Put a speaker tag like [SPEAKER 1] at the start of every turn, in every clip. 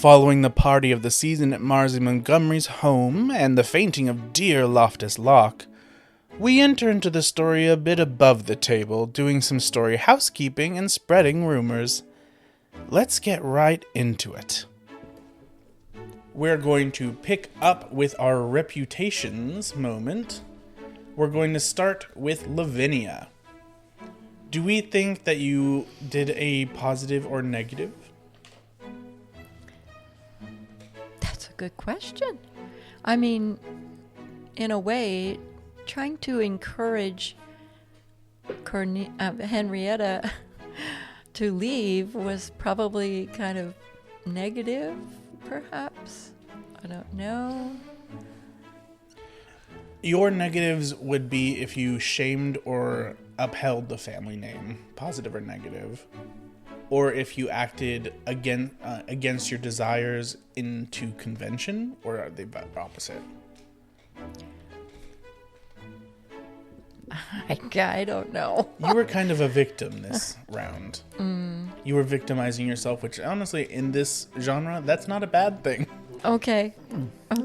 [SPEAKER 1] Following the party of the season at Marcy Montgomery's home and the fainting of dear Loftus Locke, we enter into the story a bit above the table, doing some story housekeeping and spreading rumors. Let's get right into it. We're going to pick up with our reputations moment. We're going to start with Lavinia. Do we think that you did a positive or negative?
[SPEAKER 2] That's a good question. I mean, in a way, trying to encourage Henrietta to leave was probably kind of negative, perhaps. I don't know.
[SPEAKER 1] Your negatives would be if you shamed or upheld the family name, positive or negative, or if you acted against your desires into convention, or are they opposite?
[SPEAKER 2] I don't know.
[SPEAKER 1] You were kind of a victim this round. You were victimizing yourself, which honestly, in this genre, that's not a bad thing.
[SPEAKER 2] Okay.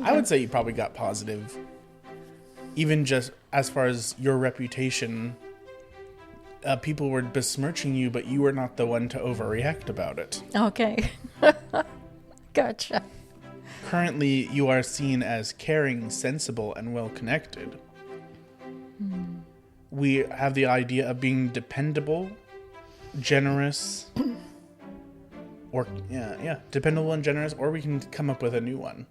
[SPEAKER 1] I would say you probably got positive. Even just as far as your reputation, people were besmirching you, but you were not the one to overreact about it.
[SPEAKER 2] Okay. Gotcha.
[SPEAKER 1] Currently, you are seen as caring, sensible, and well-connected. We have the idea of being dependable, generous, or dependable and generous, or we can come up with a new one.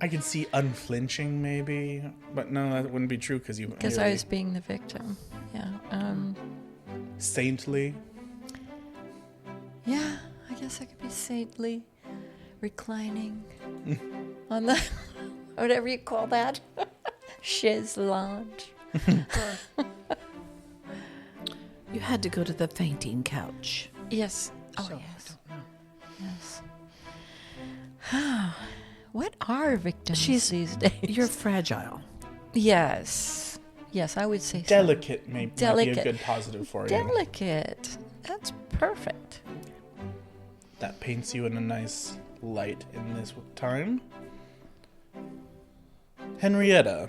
[SPEAKER 1] I could see unflinching, maybe, but no, that wouldn't be true because
[SPEAKER 2] I was being the victim. Yeah.
[SPEAKER 1] Saintly.
[SPEAKER 2] Yeah, I guess I could be saintly, reclining on the whatever you call that, chaise lounge.
[SPEAKER 3] You had to go to the fainting couch.
[SPEAKER 2] Yes. Oh,
[SPEAKER 3] So,
[SPEAKER 2] yes. Yes. What are victims these days?
[SPEAKER 3] You're fragile.
[SPEAKER 2] Yes. Yes, I would say
[SPEAKER 1] Delicate,
[SPEAKER 2] so.
[SPEAKER 1] might be
[SPEAKER 2] Delicate.
[SPEAKER 1] a good positive for you.
[SPEAKER 2] Delicate. That's perfect.
[SPEAKER 1] That paints you in a nice light in this time. Henrietta.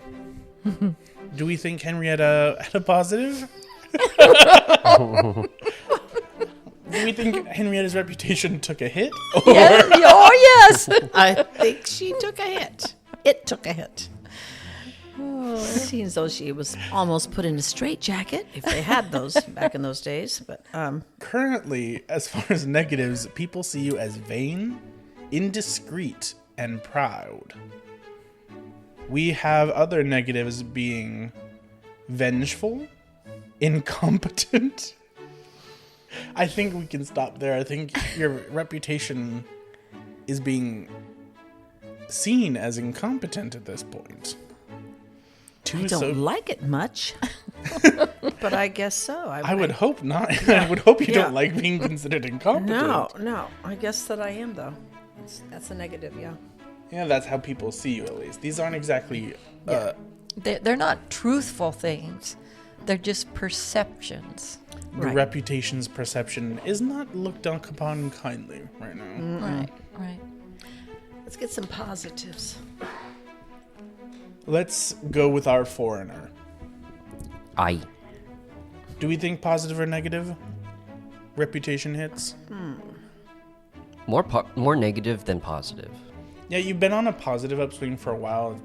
[SPEAKER 1] Do we think Henrietta had a positive? Do we think Henrietta's reputation took a hit?
[SPEAKER 2] Yes. Oh, yes.
[SPEAKER 3] I think she took a hit. It took a hit. Seems though she was almost put in a straitjacket, if they had those back in those days. But
[SPEAKER 1] Currently, as far as negatives, people see you as vain, indiscreet, and proud. We have other negatives being vengeful, incompetent. I think we can stop there. I think your reputation is being seen as incompetent at this point.
[SPEAKER 3] I don't like it much. But I guess so.
[SPEAKER 1] I would hope not. I would hope you don't like being considered incompetent.
[SPEAKER 3] No. I guess that I am, though. That's a negative, yeah.
[SPEAKER 1] Yeah, that's how people see you, at least. These aren't exactly...
[SPEAKER 2] They're not truthful things. They're just perceptions.
[SPEAKER 1] The reputation's perception is not looked upon kindly right now.
[SPEAKER 2] Right.
[SPEAKER 3] Let's get some positives.
[SPEAKER 1] Let's go with our foreigner.
[SPEAKER 4] Aye.
[SPEAKER 1] Do we think positive or negative reputation hits?
[SPEAKER 4] More negative than positive.
[SPEAKER 1] Yeah, you've been on a positive upswing for a while.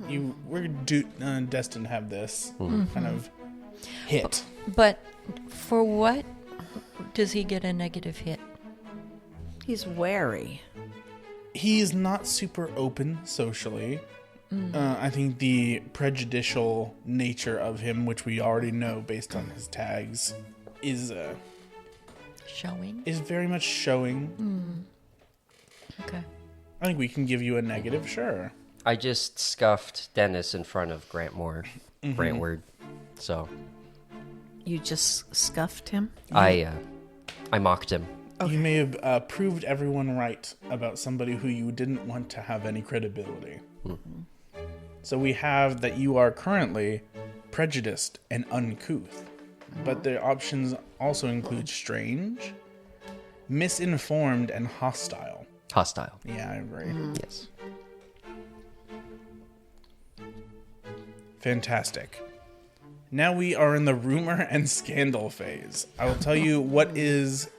[SPEAKER 1] You were destined to have this kind of hit.
[SPEAKER 2] But for what does he get a negative hit?
[SPEAKER 3] He's wary.
[SPEAKER 1] He's not super open socially. I think the prejudicial nature of him, which we already know based on his tags, is
[SPEAKER 2] Showing?
[SPEAKER 1] is very much showing.
[SPEAKER 2] Okay.
[SPEAKER 1] I think we can give you a negative, sure.
[SPEAKER 4] I just scuffed Dennis in front of Grantmore, Grantward, so
[SPEAKER 3] You just scuffed him?
[SPEAKER 4] I mocked him.
[SPEAKER 1] You may have proved everyone right about somebody who you didn't want to have any credibility. So we have that you are currently prejudiced, and uncouth. But the options also include strange, misinformed, and hostile.
[SPEAKER 4] Hostile.
[SPEAKER 1] Yeah, I agree.
[SPEAKER 4] Yes.
[SPEAKER 1] Fantastic. Now we are in the rumor and scandal phase. I will tell you what is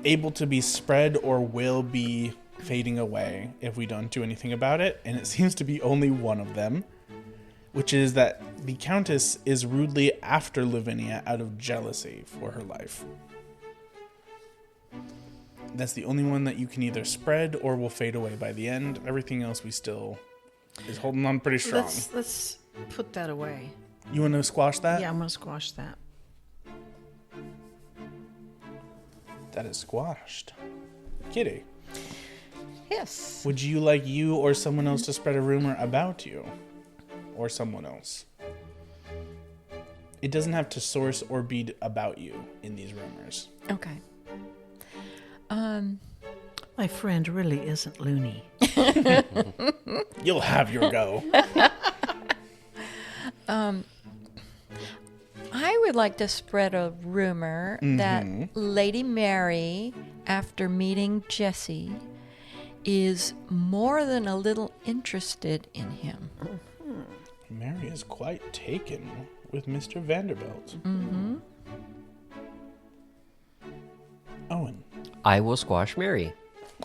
[SPEAKER 1] able to be spread or will be fading away if we don't do anything about it, and it seems to be only one of them, which is that the Countess is rudely after Lavinia out of jealousy for her life. That's the only one that you can either spread or will fade away by the end. Everything else we still is holding on pretty strong.
[SPEAKER 3] Let's put that away.
[SPEAKER 1] You want to squash that?
[SPEAKER 3] Yeah, I'm going to squash that.
[SPEAKER 1] That is squashed. Kitty,
[SPEAKER 2] Yes.
[SPEAKER 1] would you like you or someone else to spread a rumor about you? Or someone else? It doesn't have to source or be about you in these rumors.
[SPEAKER 2] Okay.
[SPEAKER 3] My friend really isn't loony.
[SPEAKER 1] You'll have your go.
[SPEAKER 2] I would like to spread a rumor that Lady Mary, after meeting Jesse, is more than a little interested in him.
[SPEAKER 1] Mary is quite taken with Mr. Vanderbilt. Owen.
[SPEAKER 4] I will squash Mary.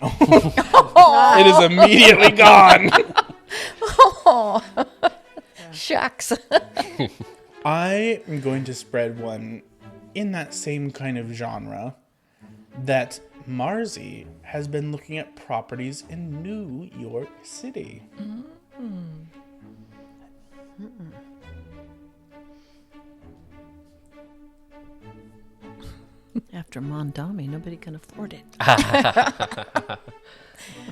[SPEAKER 1] It is immediately gone.
[SPEAKER 2] Oh, shucks.
[SPEAKER 1] I am going to spread one in that same kind of genre that Marzi has been looking at properties in New York City.
[SPEAKER 3] After Mondami, nobody can afford it.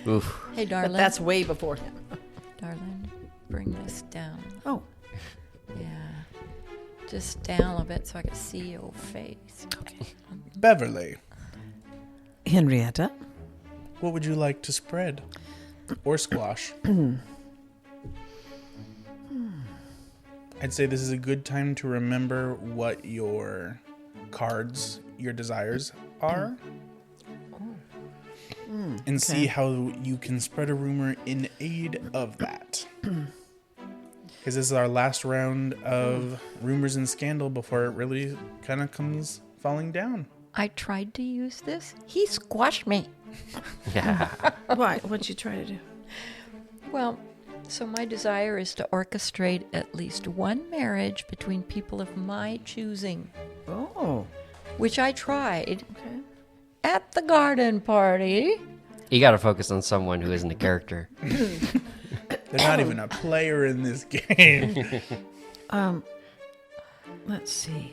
[SPEAKER 4] Oof.
[SPEAKER 2] Hey,
[SPEAKER 3] But
[SPEAKER 2] darling.
[SPEAKER 3] that's way before him.
[SPEAKER 2] Darling, bring this down.
[SPEAKER 3] Oh,
[SPEAKER 2] Yeah. Just down a little bit so I can see your face.
[SPEAKER 3] okay.
[SPEAKER 1] Beverly,
[SPEAKER 3] Henrietta.
[SPEAKER 1] what would you like to spread? Or squash? I'd say this is a good time to remember what your cards, your desires are. And see how you can spread a rumor in aid of that. Because this is our last round of rumors and scandal before it really kind of comes falling down.
[SPEAKER 2] I tried to use this. He squashed me.
[SPEAKER 3] Why? What'd you try to do?
[SPEAKER 2] Well, so my desire is to orchestrate at least one marriage between people of my choosing,
[SPEAKER 3] Oh,
[SPEAKER 2] which I tried
[SPEAKER 3] okay.
[SPEAKER 2] at the garden party.
[SPEAKER 4] You got to focus on someone who isn't a character.
[SPEAKER 1] They're not even a player in this game.
[SPEAKER 3] Let's see.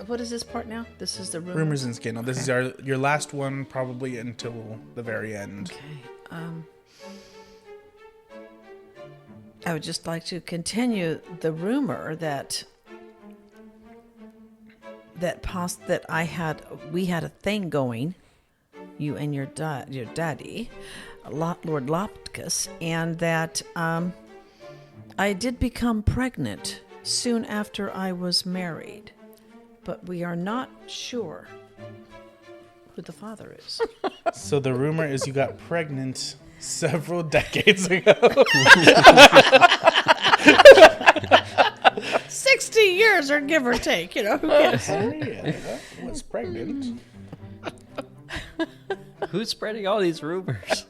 [SPEAKER 3] What is this part now? This is the rumor.
[SPEAKER 1] Rumors and scandal. This is your last one, probably until the very end.
[SPEAKER 3] Okay. I would just like to continue the rumor that we had a thing going, you and your daddy, Lord Loftus, and that I did become pregnant soon after I was married, but we are not sure who the father is.
[SPEAKER 1] So the rumor is you got pregnant several decades ago.
[SPEAKER 3] 60 years or give or take, who cares?
[SPEAKER 1] Henrietta was pregnant.
[SPEAKER 4] Who's spreading all these rumors?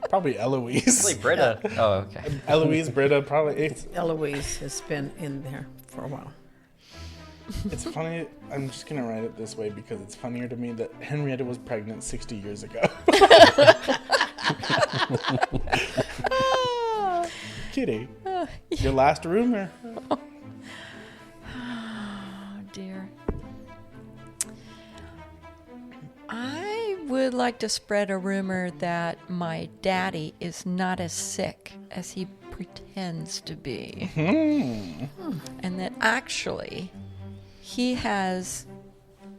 [SPEAKER 1] Probably Eloise.
[SPEAKER 4] Like Britta. Oh, okay.
[SPEAKER 1] Eloise, Britta, probably.
[SPEAKER 3] Eloise has been in there for a while.
[SPEAKER 1] It's funny. I'm just going to write it this way because it's funnier to me that Henrietta was pregnant 60 years ago. Kitty, your last rumor.
[SPEAKER 2] Oh, dear. I would like to spread a rumor that my daddy is not as sick as he pretends to be. And that actually he has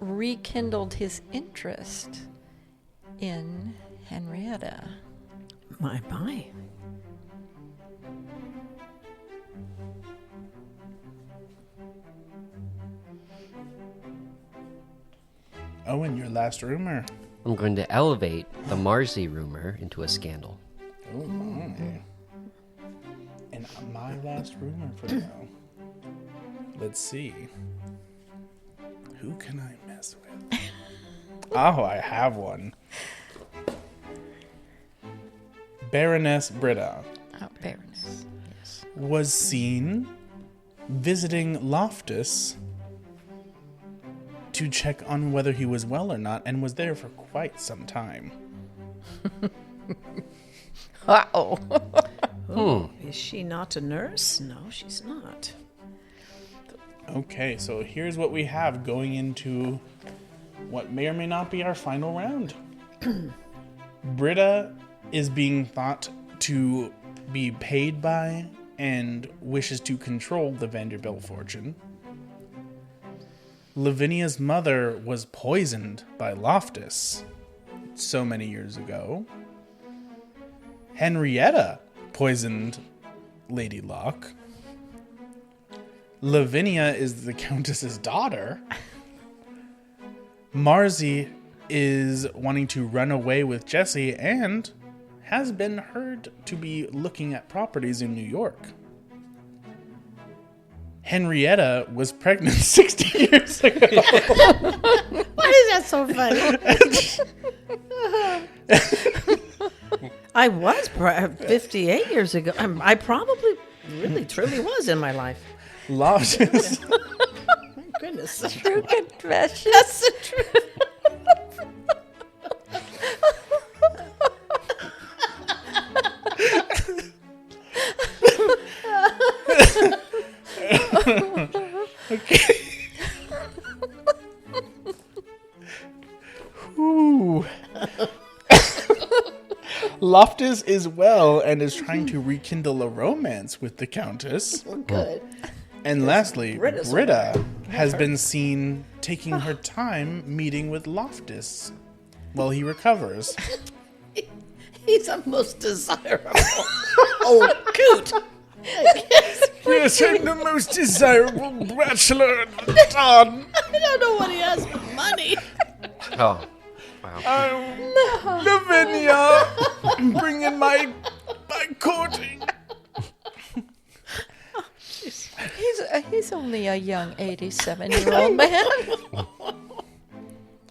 [SPEAKER 2] rekindled his interest in Henrietta.
[SPEAKER 3] My.
[SPEAKER 1] Owen, your last rumor.
[SPEAKER 4] I'm going to elevate the Marzi rumor into a scandal.
[SPEAKER 1] Oh my. And my last rumor for now. Let's see. Who can I mess with? Oh, I have one. Baroness Britta
[SPEAKER 2] Oh, Baroness. Yes.
[SPEAKER 1] was seen visiting Loftus to check on whether he was well or not, and was there for quite some time.
[SPEAKER 2] Uh-oh.
[SPEAKER 3] Is she not a nurse? No, she's not.
[SPEAKER 1] Okay, so here's what we have going into what may or may not be our final round. Britta is being thought to be paid by and wishes to control the Vanderbilt fortune. Lavinia's mother was poisoned by Loftus so many years ago. Henrietta poisoned Lady Locke. Lavinia is the Countess's daughter. Marzi is wanting to run away with Jesse and has been heard to be looking at properties in New York. Henrietta was pregnant 60 years ago.
[SPEAKER 3] Why is that so funny? I was 58 years ago. I probably really, truly was in my life.
[SPEAKER 1] Loftus.
[SPEAKER 3] My goodness.
[SPEAKER 2] True confession.
[SPEAKER 3] That's the truth.
[SPEAKER 1] Okay. Ooh. Loftus is well and is trying to rekindle a romance with the Countess.
[SPEAKER 3] Good.
[SPEAKER 1] And lastly,
[SPEAKER 3] Britta's
[SPEAKER 1] Britta has been seen taking her time meeting with Loftus while he recovers.
[SPEAKER 3] He's the most desirable old coot.
[SPEAKER 1] Yes, and the most desirable bachelor in the town.
[SPEAKER 3] I don't know what he has for money.
[SPEAKER 4] Oh, wow.
[SPEAKER 1] Lavinia, bring in my courting.
[SPEAKER 2] He's only a young 87-year-old man.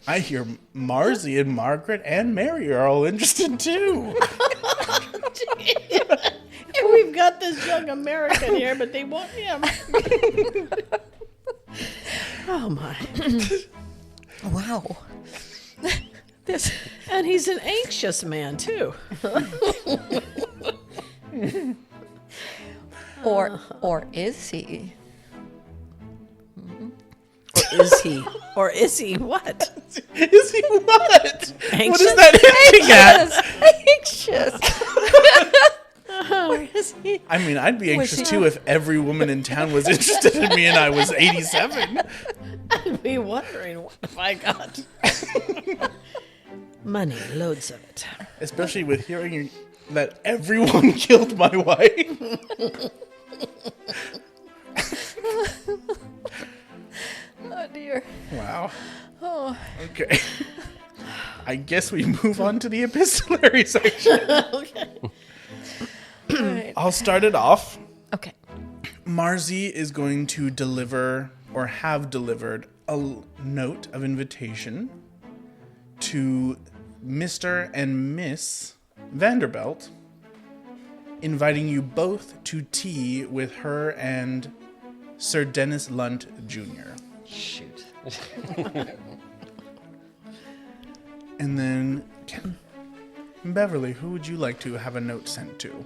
[SPEAKER 1] I hear Marzi and Margaret and Mary are all interested too.
[SPEAKER 3] And we've got this young American here, but they want him. Oh my.
[SPEAKER 2] Wow. This
[SPEAKER 3] And he's an anxious man too.
[SPEAKER 2] or is he?
[SPEAKER 3] Or is he what?
[SPEAKER 1] Is he what?
[SPEAKER 3] Anxious?
[SPEAKER 1] What is that hinting at?
[SPEAKER 2] Anxious. Or is he?
[SPEAKER 1] I mean, I'd be anxious
[SPEAKER 2] he-
[SPEAKER 1] too if every woman in town was interested in me and I was 87.
[SPEAKER 3] I'd be wondering what if I got money, loads of it.
[SPEAKER 1] Especially with hearing that everyone killed my wife.
[SPEAKER 2] Oh dear.
[SPEAKER 1] Wow.
[SPEAKER 2] Oh.
[SPEAKER 1] Okay. I guess we move on to the epistolary section.
[SPEAKER 3] Okay.
[SPEAKER 2] All right.
[SPEAKER 1] I'll start it off.
[SPEAKER 2] Okay.
[SPEAKER 1] Marzi is going to deliver, or have delivered, a note of invitation to Mr. and Miss Vanderbilt, inviting you both to tea with her and Sir Dennis Lunt Jr.
[SPEAKER 4] Shoot.
[SPEAKER 1] And then, Beverly, who would you like to have a note sent to?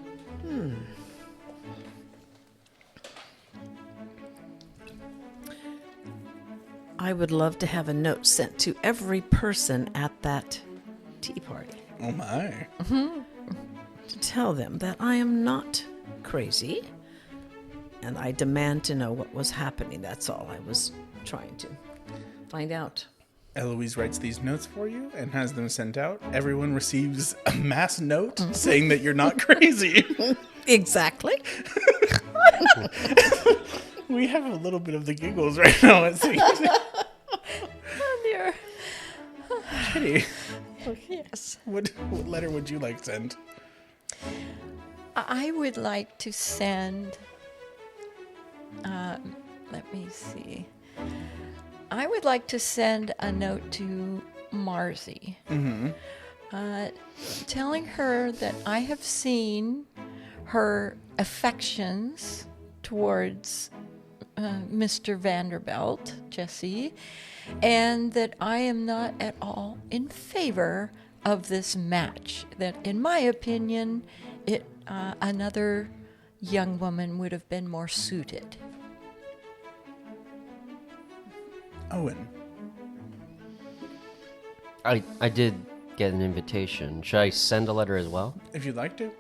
[SPEAKER 3] I would love to have a note sent to every person at that tea party
[SPEAKER 1] Oh my.
[SPEAKER 3] to tell them that I am not crazy and I demand to know what was happening. That's all I was trying to find out.
[SPEAKER 1] Eloise writes these notes for you and has them sent out. Everyone receives a mass note saying that you're not crazy.
[SPEAKER 3] Exactly.
[SPEAKER 1] We have a little bit of the giggles right now, it seems.
[SPEAKER 2] Oh dear.
[SPEAKER 1] Kitty,
[SPEAKER 2] Yes.
[SPEAKER 1] what letter would you like sent?
[SPEAKER 2] I would like to send. Let me see. I would like to send a note to Marzi, telling her that I have seen her affections towards Mr. Vanderbilt, Jesse, and that I am not at all in favor of this match. That, in my opinion, another young woman would have been more suited.
[SPEAKER 1] Owen.
[SPEAKER 4] I did get an invitation. Should I send a letter as well?
[SPEAKER 1] If you'd like to.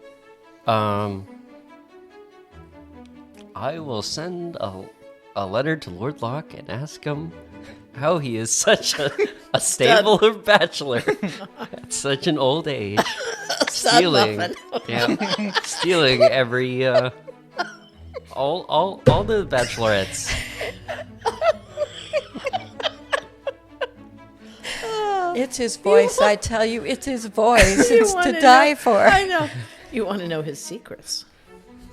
[SPEAKER 4] I will send a letter to Lord Locke and ask him how he is such a stable bachelor at such an old age, stealing every all the bachelorettes.
[SPEAKER 2] It's his voice, I tell you, it's his voice.
[SPEAKER 3] You
[SPEAKER 2] It's to
[SPEAKER 3] wanna
[SPEAKER 2] die
[SPEAKER 3] know-
[SPEAKER 2] for.
[SPEAKER 3] I know. You want to know his secrets.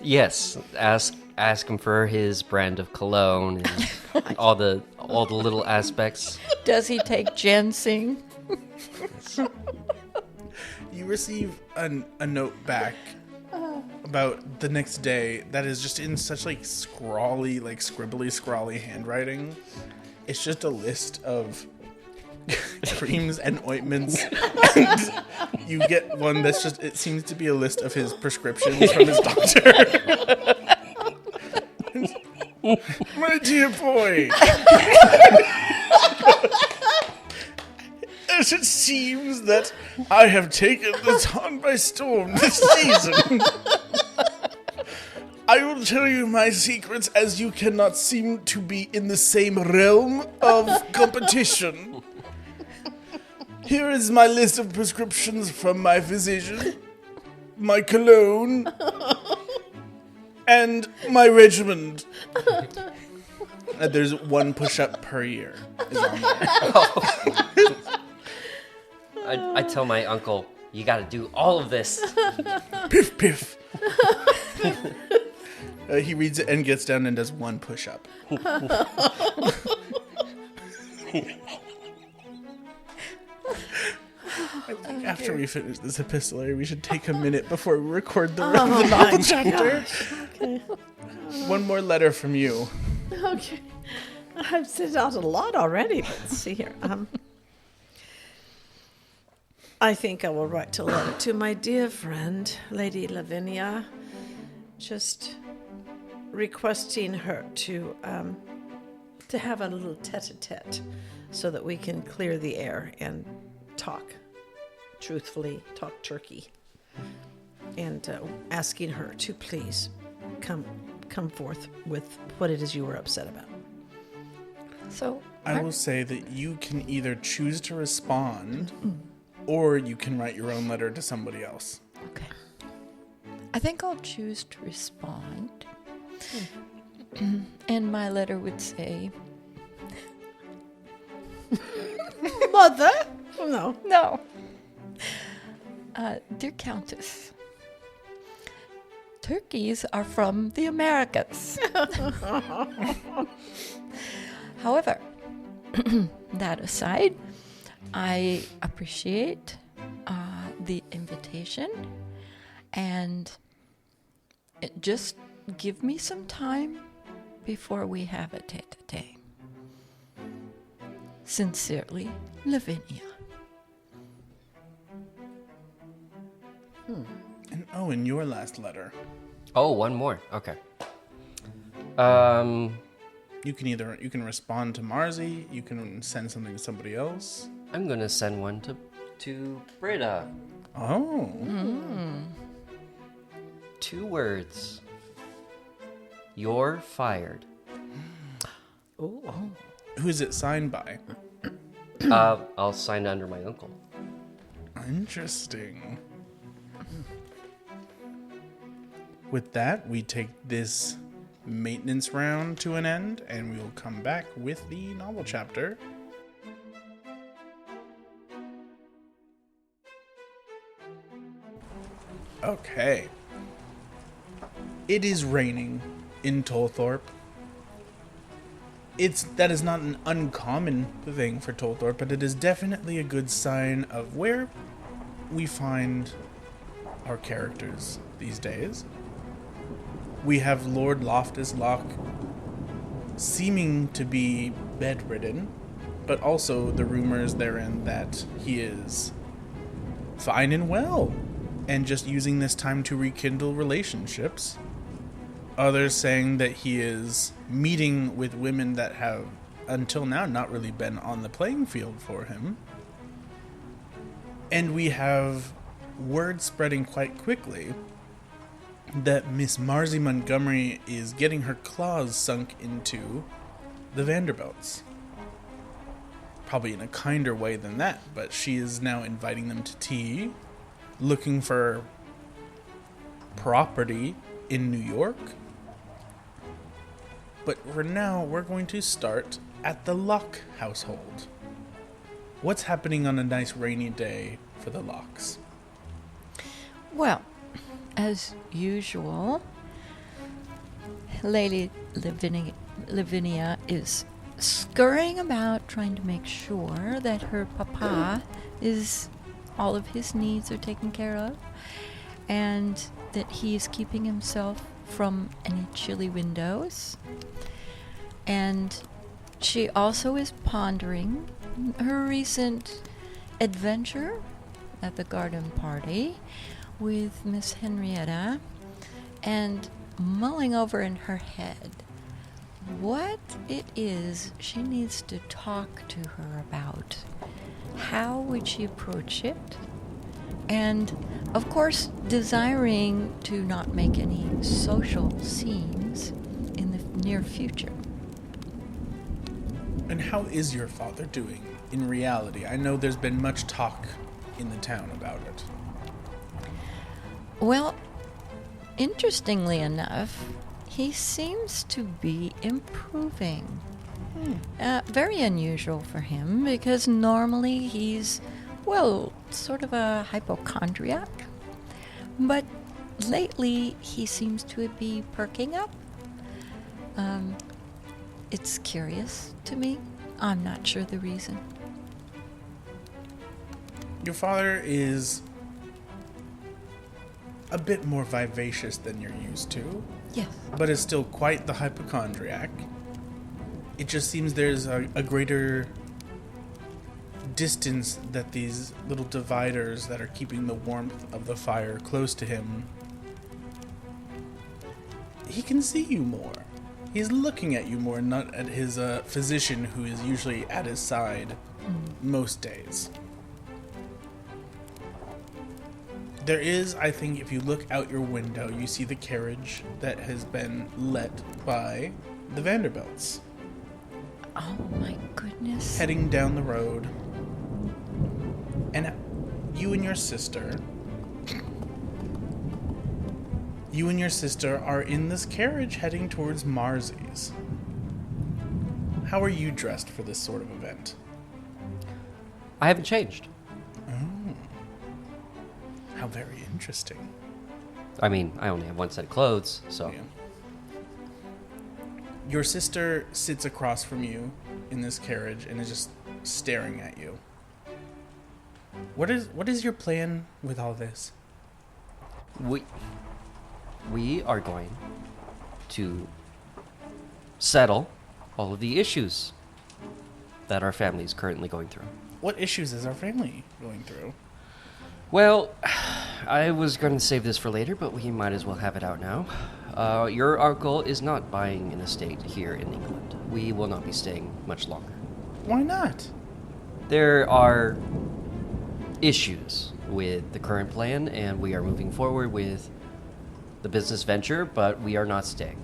[SPEAKER 4] Yes, ask him for his brand of cologne and all the little aspects.
[SPEAKER 2] Does he take ginseng?
[SPEAKER 1] You receive a note back about the next day that is just in such like scrawly, like scrabbly handwriting. It's just a list of creams and ointments, and you get one that's just, it seems to be a list of his prescriptions from his doctor. My dear boy, as it seems that I have taken the town by storm this season, I will tell you my secrets, as you cannot seem to be in the same realm of competition. Here is my list of prescriptions from my physician, my cologne, and my regimen. There's one push-up per year is on there.
[SPEAKER 4] I tell my uncle, you got to do all of this.
[SPEAKER 1] Piff, piff. He reads it and gets down and does one push-up. I think after we finish this epistolary, we should take a minute before we record the novel chapter.
[SPEAKER 3] Okay.
[SPEAKER 1] One more letter from you.
[SPEAKER 3] Okay. I've sent out a lot already, but let's see here. I think I will write a letter to my dear friend, Lady Lavinia, just requesting her to have a little tete-a-tete so that we can clear the air and talk truthfully, talk turkey, and asking her to please come forth with what it is you were upset about.
[SPEAKER 2] So
[SPEAKER 1] I will say that you can either choose to respond, or you can write your own letter to somebody else.
[SPEAKER 2] okay. I think I'll choose to respond. And my letter would say,
[SPEAKER 3] Mother? No.
[SPEAKER 2] no. Dear Countess, turkeys are from the Americas. However, that aside, I appreciate the invitation, and just give me some time before we have a tete-a-tete. Sincerely, Lavinia.
[SPEAKER 1] And Owen, your last letter.
[SPEAKER 4] Oh, one more. Okay.
[SPEAKER 1] You can respond to Marzi, you can send something to somebody else.
[SPEAKER 4] I'm gonna send one to Britta.
[SPEAKER 1] Oh.
[SPEAKER 4] 2 words. You're fired.
[SPEAKER 3] Oh.
[SPEAKER 1] Who is it signed by?
[SPEAKER 4] I'll sign under my uncle.
[SPEAKER 1] Interesting. With that, we take this maintenance round to an end, and we will come back with the novel chapter. Okay. It is raining in Tolthorpe. That is not an uncommon thing for Tolthorpe, but it is definitely a good sign of where we find our characters these days. We have Lord Loftus Locke seeming to be bedridden, but also the rumors therein that he is fine and well, and just using this time to rekindle relationships. Others saying that he is meeting with women that have, until now, not really been on the playing field for him. And we have word spreading quite quickly that Miss Marcy Montgomery is getting her claws sunk into the Vanderbilts. Probably in a kinder way than that, but she is now inviting them to tea, looking for property in New York. But for now, we're going to start at the Locke household. What's happening on a nice rainy day for the Lockes?
[SPEAKER 2] Well, as usual, Lady Lavinia is scurrying about trying to make sure that her papa all of his needs are taken care of, and that he is keeping himself from any chilly windows. And she also is pondering her recent adventure at the garden party with Miss Henrietta, and mulling over in her head what it is she needs to talk to her about. How would she approach it? And, of course, desiring to not make any social scenes in the near future.
[SPEAKER 1] And how is your father doing in reality? I know there's been much talk in the town about it.
[SPEAKER 2] Well, interestingly enough, he seems to be improving. Very unusual for him, because normally he's, well, sort of a hypochondriac. But lately he seems to be perking up. It's curious to me. I'm not sure the reason.
[SPEAKER 1] Your father is a bit more vivacious than you're used to,
[SPEAKER 2] Yes.
[SPEAKER 1] but is still quite the hypochondriac. It just seems there's a greater distance that these little dividers that are keeping the warmth of the fire close to him. He can see you more. He's looking at you more, not at his physician, who is usually at his side most days. There is, I think, if you look out your window, you see the carriage that has been let by the Vanderbilts,
[SPEAKER 2] Oh my goodness.
[SPEAKER 1] heading down the road. And you and your sister are in this carriage heading towards Marzy's. How are you dressed for this sort of event?
[SPEAKER 4] I haven't changed.
[SPEAKER 1] How very interesting.
[SPEAKER 4] I mean, I only have one set of clothes, so.
[SPEAKER 1] Yeah. Your sister sits across from you in this carriage and is just staring at you. What is your plan with all this?
[SPEAKER 4] We are going to settle all of the issues that our family is currently going through.
[SPEAKER 1] What issues is our family going through?
[SPEAKER 4] Well, I was going to save this for later, but we might as well have it out now. Your uncle is not buying an estate here in England. We will not be staying much longer.
[SPEAKER 1] Why not?
[SPEAKER 4] There are issues with the current plan, and we are moving forward with the business venture, but we are not staying.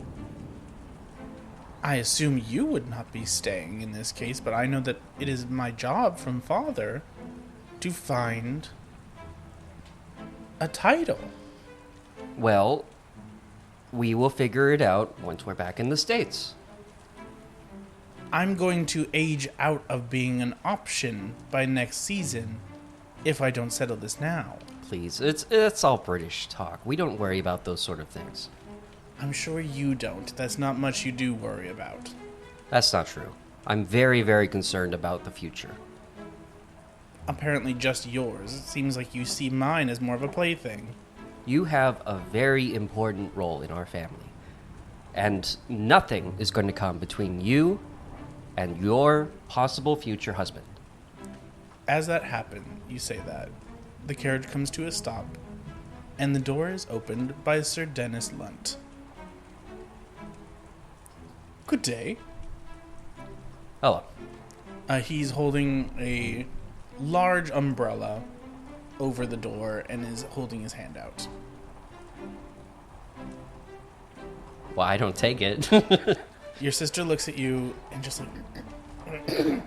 [SPEAKER 1] I assume you would not be staying in this case, but I know that it is my job from father to find a title.
[SPEAKER 4] Well, we will figure it out once we're back in the States.
[SPEAKER 1] I'm going to age out of being an option by next season if I don't settle this now.
[SPEAKER 4] please. It's all British talk. We don't worry about those sort of things.
[SPEAKER 1] I'm sure you don't. That's not much you do worry about.
[SPEAKER 4] That's not true. I'm very, very concerned about the future.
[SPEAKER 1] Apparently just yours. It seems like you see mine as more of a plaything.
[SPEAKER 4] You have a very important role in our family. And nothing is going to come between you and your possible future husband.
[SPEAKER 1] As that happened, you say that. The carriage comes to a stop, and the door is opened by Sir Dennis Lunt. Good day.
[SPEAKER 4] Hello.
[SPEAKER 1] He's holding a large umbrella over the door and is holding his hand out.
[SPEAKER 4] Well, I don't take it.
[SPEAKER 1] Your sister looks at you and just like...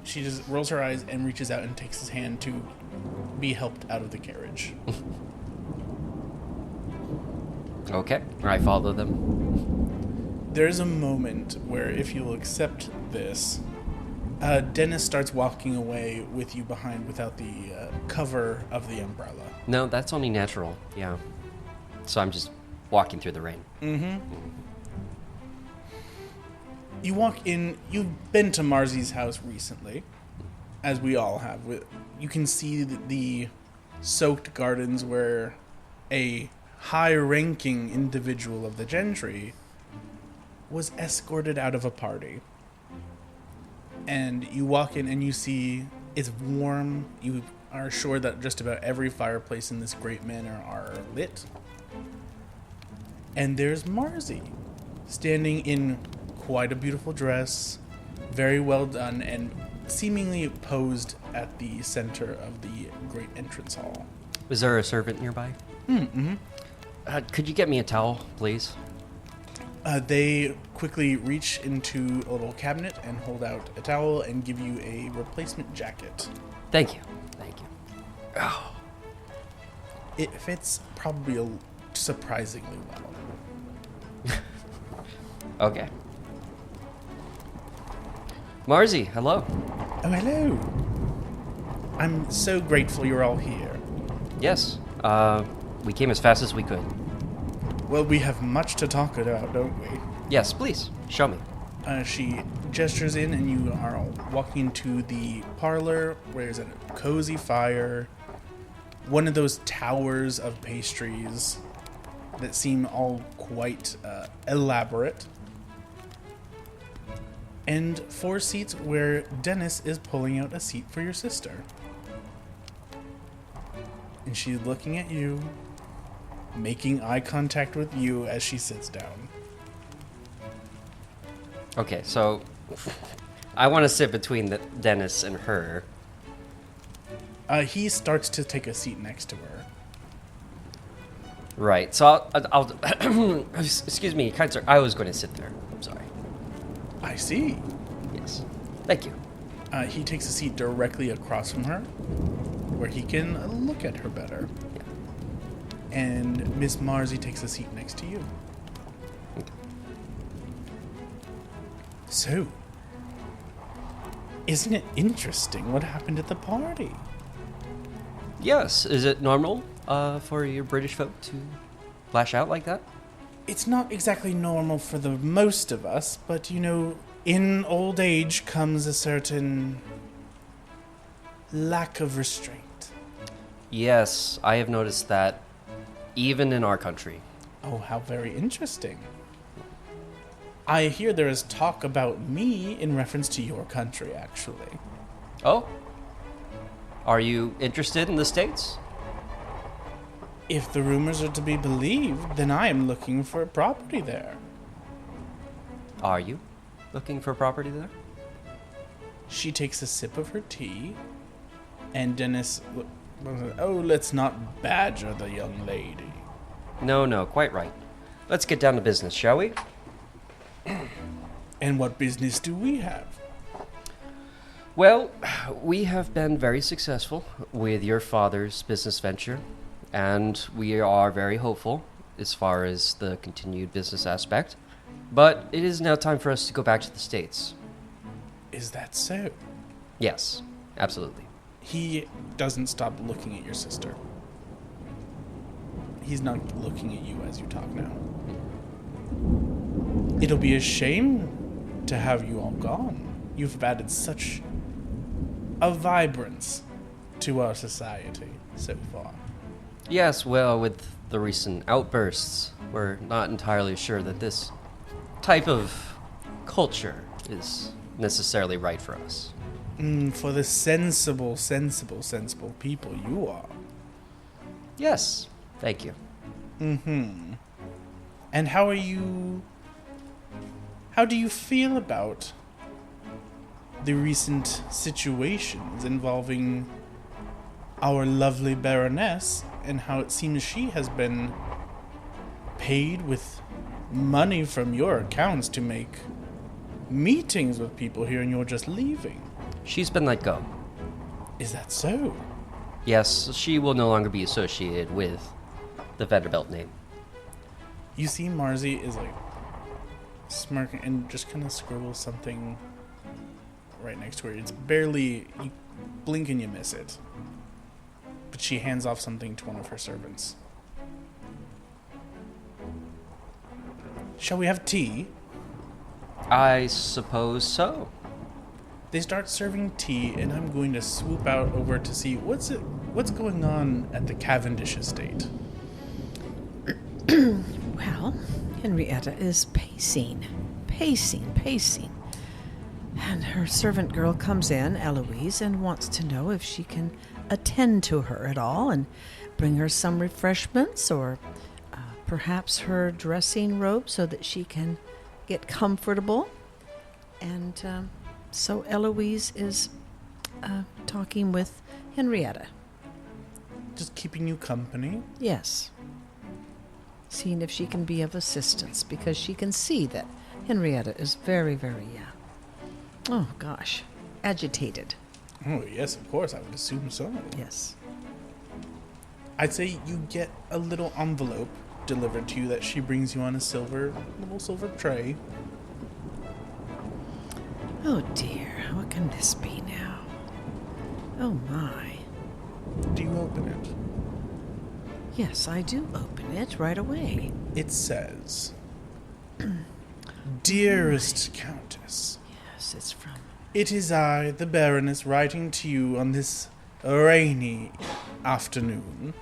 [SPEAKER 1] She just rolls her eyes and reaches out and takes his hand to be helped out of the carriage.
[SPEAKER 4] Okay, I follow them.
[SPEAKER 1] There's a moment where, if you'll accept this, Dennis starts walking away with you behind without the cover of the umbrella.
[SPEAKER 4] No, that's only natural, yeah. So I'm just walking through the rain.
[SPEAKER 1] Mm-hmm. You walk in. You've been to Marzy's house recently, as we all have. You can see the soaked gardens where a high-ranking individual of the gentry was escorted out of a party. And you walk in and you see it's warm. You are sure that just about every fireplace in this great manor are lit. And there's Marzy, standing in quite a beautiful dress, very well done, and seemingly posed at the center of the great entrance hall.
[SPEAKER 4] Is there a servant nearby?
[SPEAKER 1] Mm-hmm.
[SPEAKER 4] Could you get me a towel, please?
[SPEAKER 1] They quickly reach into a little cabinet and hold out a towel and give you a replacement jacket.
[SPEAKER 4] Thank you. Thank you. Oh.
[SPEAKER 1] It fits probably surprisingly well.
[SPEAKER 4] Okay. Marzy, hello.
[SPEAKER 1] Oh, hello. I'm so grateful you're all here.
[SPEAKER 4] Yes, we came as fast as we could.
[SPEAKER 1] Well, we have much to talk about, don't we?
[SPEAKER 4] Yes, please, show me.
[SPEAKER 1] She gestures in, and you are walking to the parlor where there's a cozy fire, one of those towers of pastries that seem all quite elaborate, and 4 seats where Dennis is pulling out a seat for your sister. And she's looking at you, making eye contact with you as she sits down.
[SPEAKER 4] Okay, so I want to sit between Dennis and her.
[SPEAKER 1] He starts to take a seat next to her.
[SPEAKER 4] Right, so I'll excuse me, kind sir, I was going to sit there. I'm sorry.
[SPEAKER 1] I see.
[SPEAKER 4] Yes, thank you.
[SPEAKER 1] He takes a seat directly across from her, where he can look at her better.
[SPEAKER 4] Yeah.
[SPEAKER 1] And Miss Marzy takes a seat next to you.
[SPEAKER 4] Okay.
[SPEAKER 1] So, isn't it interesting what happened at the party?
[SPEAKER 4] Yes, is it normal for your British folk to lash out like that?
[SPEAKER 1] It's not exactly normal for the most of us, but you know, in old age comes a certain lack of restraint.
[SPEAKER 4] Yes, I have noticed that even in our country.
[SPEAKER 1] Oh, how very interesting. I hear there is talk about me in reference to your country, actually.
[SPEAKER 4] Oh? Are you interested in the States?
[SPEAKER 1] If the rumors are to be believed, then I am looking for a property there.
[SPEAKER 4] Are you looking for property there?
[SPEAKER 1] She takes a sip of her tea, and Dennis... Oh, let's not badger the young lady.
[SPEAKER 4] No, quite right. Let's get down to business, shall we?
[SPEAKER 1] And what business do we have?
[SPEAKER 4] Well, we have been very successful with your father's business venture, and we are very hopeful as far as the continued business aspect. But it is now time for us to go back to the States.
[SPEAKER 1] Is that so?
[SPEAKER 4] Yes, absolutely.
[SPEAKER 1] He doesn't stop looking at your sister. He's not looking at you as you talk now. It'll be a shame to have you all gone. You've added such a vibrance to our society so far.
[SPEAKER 4] Yes, well, with the recent outbursts, we're not entirely sure that this type of culture is necessarily right for us.
[SPEAKER 1] For the sensible people you are.
[SPEAKER 4] Yes, thank you.
[SPEAKER 1] And how do you feel about the recent situations involving our lovely Baroness and how it seems she has been paid with money from your accounts to make meetings with people here and you're just leaving?
[SPEAKER 4] She's been let go.
[SPEAKER 1] Is that so?
[SPEAKER 4] Yes, she will no longer be associated with the Vanderbilt name.
[SPEAKER 1] You see Marzi is like smirking and just kind of scribbles something right next to her. It's barely, you blink and you miss it. But she hands off something to one of her servants. Shall we have tea?
[SPEAKER 4] I suppose so.
[SPEAKER 1] They start serving tea, and I'm going to swoop out over to see what's going on at the Cavendish estate.
[SPEAKER 3] Well, Henrietta is pacing. And her servant girl comes in, Eloise, and wants to know if she can attend to her at all and bring her some refreshments or perhaps her dressing robe so that she can get comfortable. And so Eloise is talking with Henrietta.
[SPEAKER 1] Just keeping you company?
[SPEAKER 3] Yes. Seeing if she can be of assistance, because she can see that Henrietta is very, very, agitated.
[SPEAKER 1] Oh, yes, of course, I would assume so.
[SPEAKER 3] Yes.
[SPEAKER 1] I'd say you get a little envelope delivered to you that she brings you on a little silver tray.
[SPEAKER 3] Oh dear, what can this be now? Oh my.
[SPEAKER 1] Do you open it?
[SPEAKER 3] Yes, I do open it right away.
[SPEAKER 1] It says, Dearest Countess,
[SPEAKER 3] Yes, it's from...
[SPEAKER 1] it is I, the Baroness, writing to you on this rainy afternoon,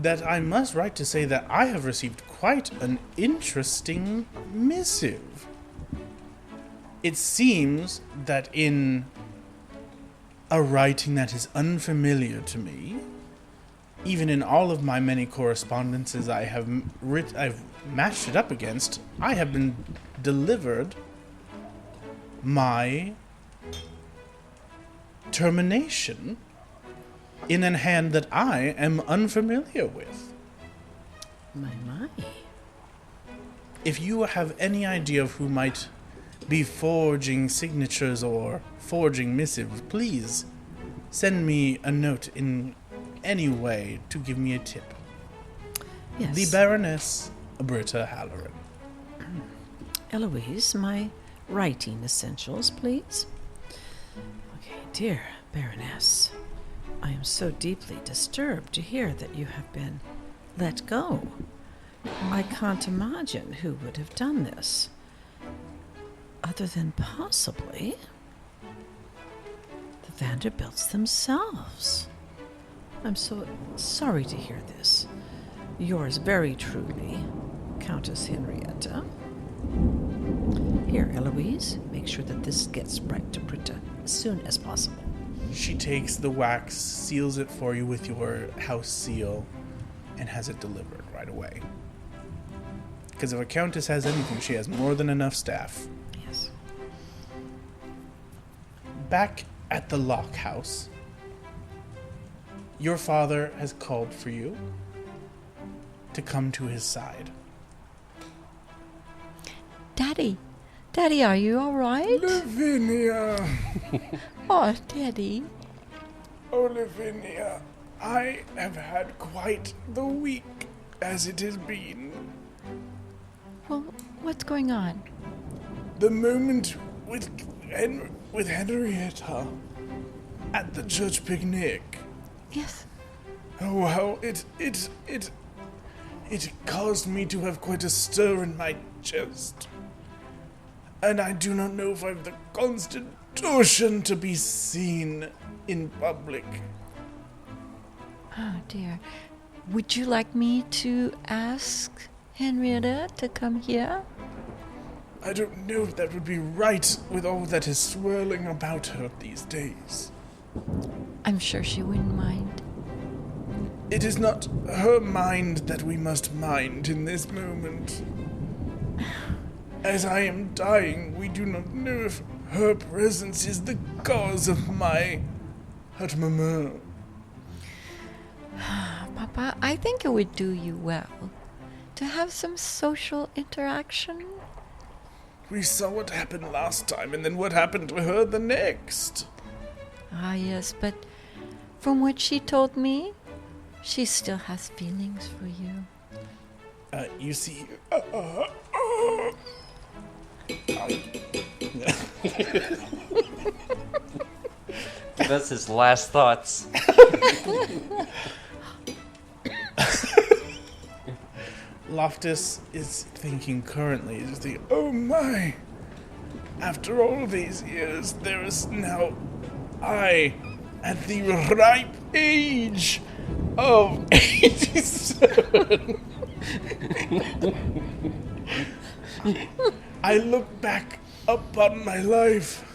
[SPEAKER 1] that I must write to say that I have received quite an interesting missive. It seems that in a writing that is unfamiliar to me, even in all of my many correspondences I've matched it up against, I have been delivered my termination in a hand that I am unfamiliar with.
[SPEAKER 3] My.
[SPEAKER 1] If you have any idea of who might be forging signatures or forging missives, please send me a note in any way to give me a tip.
[SPEAKER 3] Yes.
[SPEAKER 1] The Baroness Britta Halloran.
[SPEAKER 3] Eloise, my writing essentials, please. Okay, dear Baroness, I am so deeply disturbed to hear that you have been let go. I can't imagine who would have done this, other than possibly the Vanderbilts themselves. I'm so sorry to hear this. Yours very truly, Countess Henrietta. Here, Eloise, make sure that this gets right to Britta as soon as possible.
[SPEAKER 1] She takes the wax, seals it for you with your house seal, and has it delivered right away. Because if a countess has anything, she has more than enough staff.
[SPEAKER 3] Yes.
[SPEAKER 1] Back at the Lock House, your father has called for you to come to his side.
[SPEAKER 2] Daddy, are you all right?
[SPEAKER 1] Lavinia!
[SPEAKER 2] Oh, Daddy.
[SPEAKER 1] Oh, Lavinia, I have had quite the week as it has been.
[SPEAKER 2] Well, what's going on?
[SPEAKER 1] The moment with Henrietta at the church picnic.
[SPEAKER 2] Yes.
[SPEAKER 1] Oh, well, It caused me to have quite a stir in my chest. And I do not know if I've the constitution to be seen in public.
[SPEAKER 2] Oh dear. Would you like me to ask Henrietta to come here?
[SPEAKER 1] I don't know if that would be right with all that is swirling about her these days.
[SPEAKER 2] I'm sure she wouldn't mind.
[SPEAKER 1] It is not her mind that we must mind in this moment. As I am dying, we do not know if her presence is the cause of my hurt-murmur.
[SPEAKER 2] Papa, I think it would do you well to have some social interaction.
[SPEAKER 1] We saw what happened last time, and then what happened to her the next.
[SPEAKER 2] Ah, yes, but from what she told me, she still has feelings for you.
[SPEAKER 1] You see,
[SPEAKER 4] That's his last thoughts.
[SPEAKER 1] Loftus is thinking currently, is thinking, oh my, after all these years, there is now I, at the ripe age of 87. I look back upon my life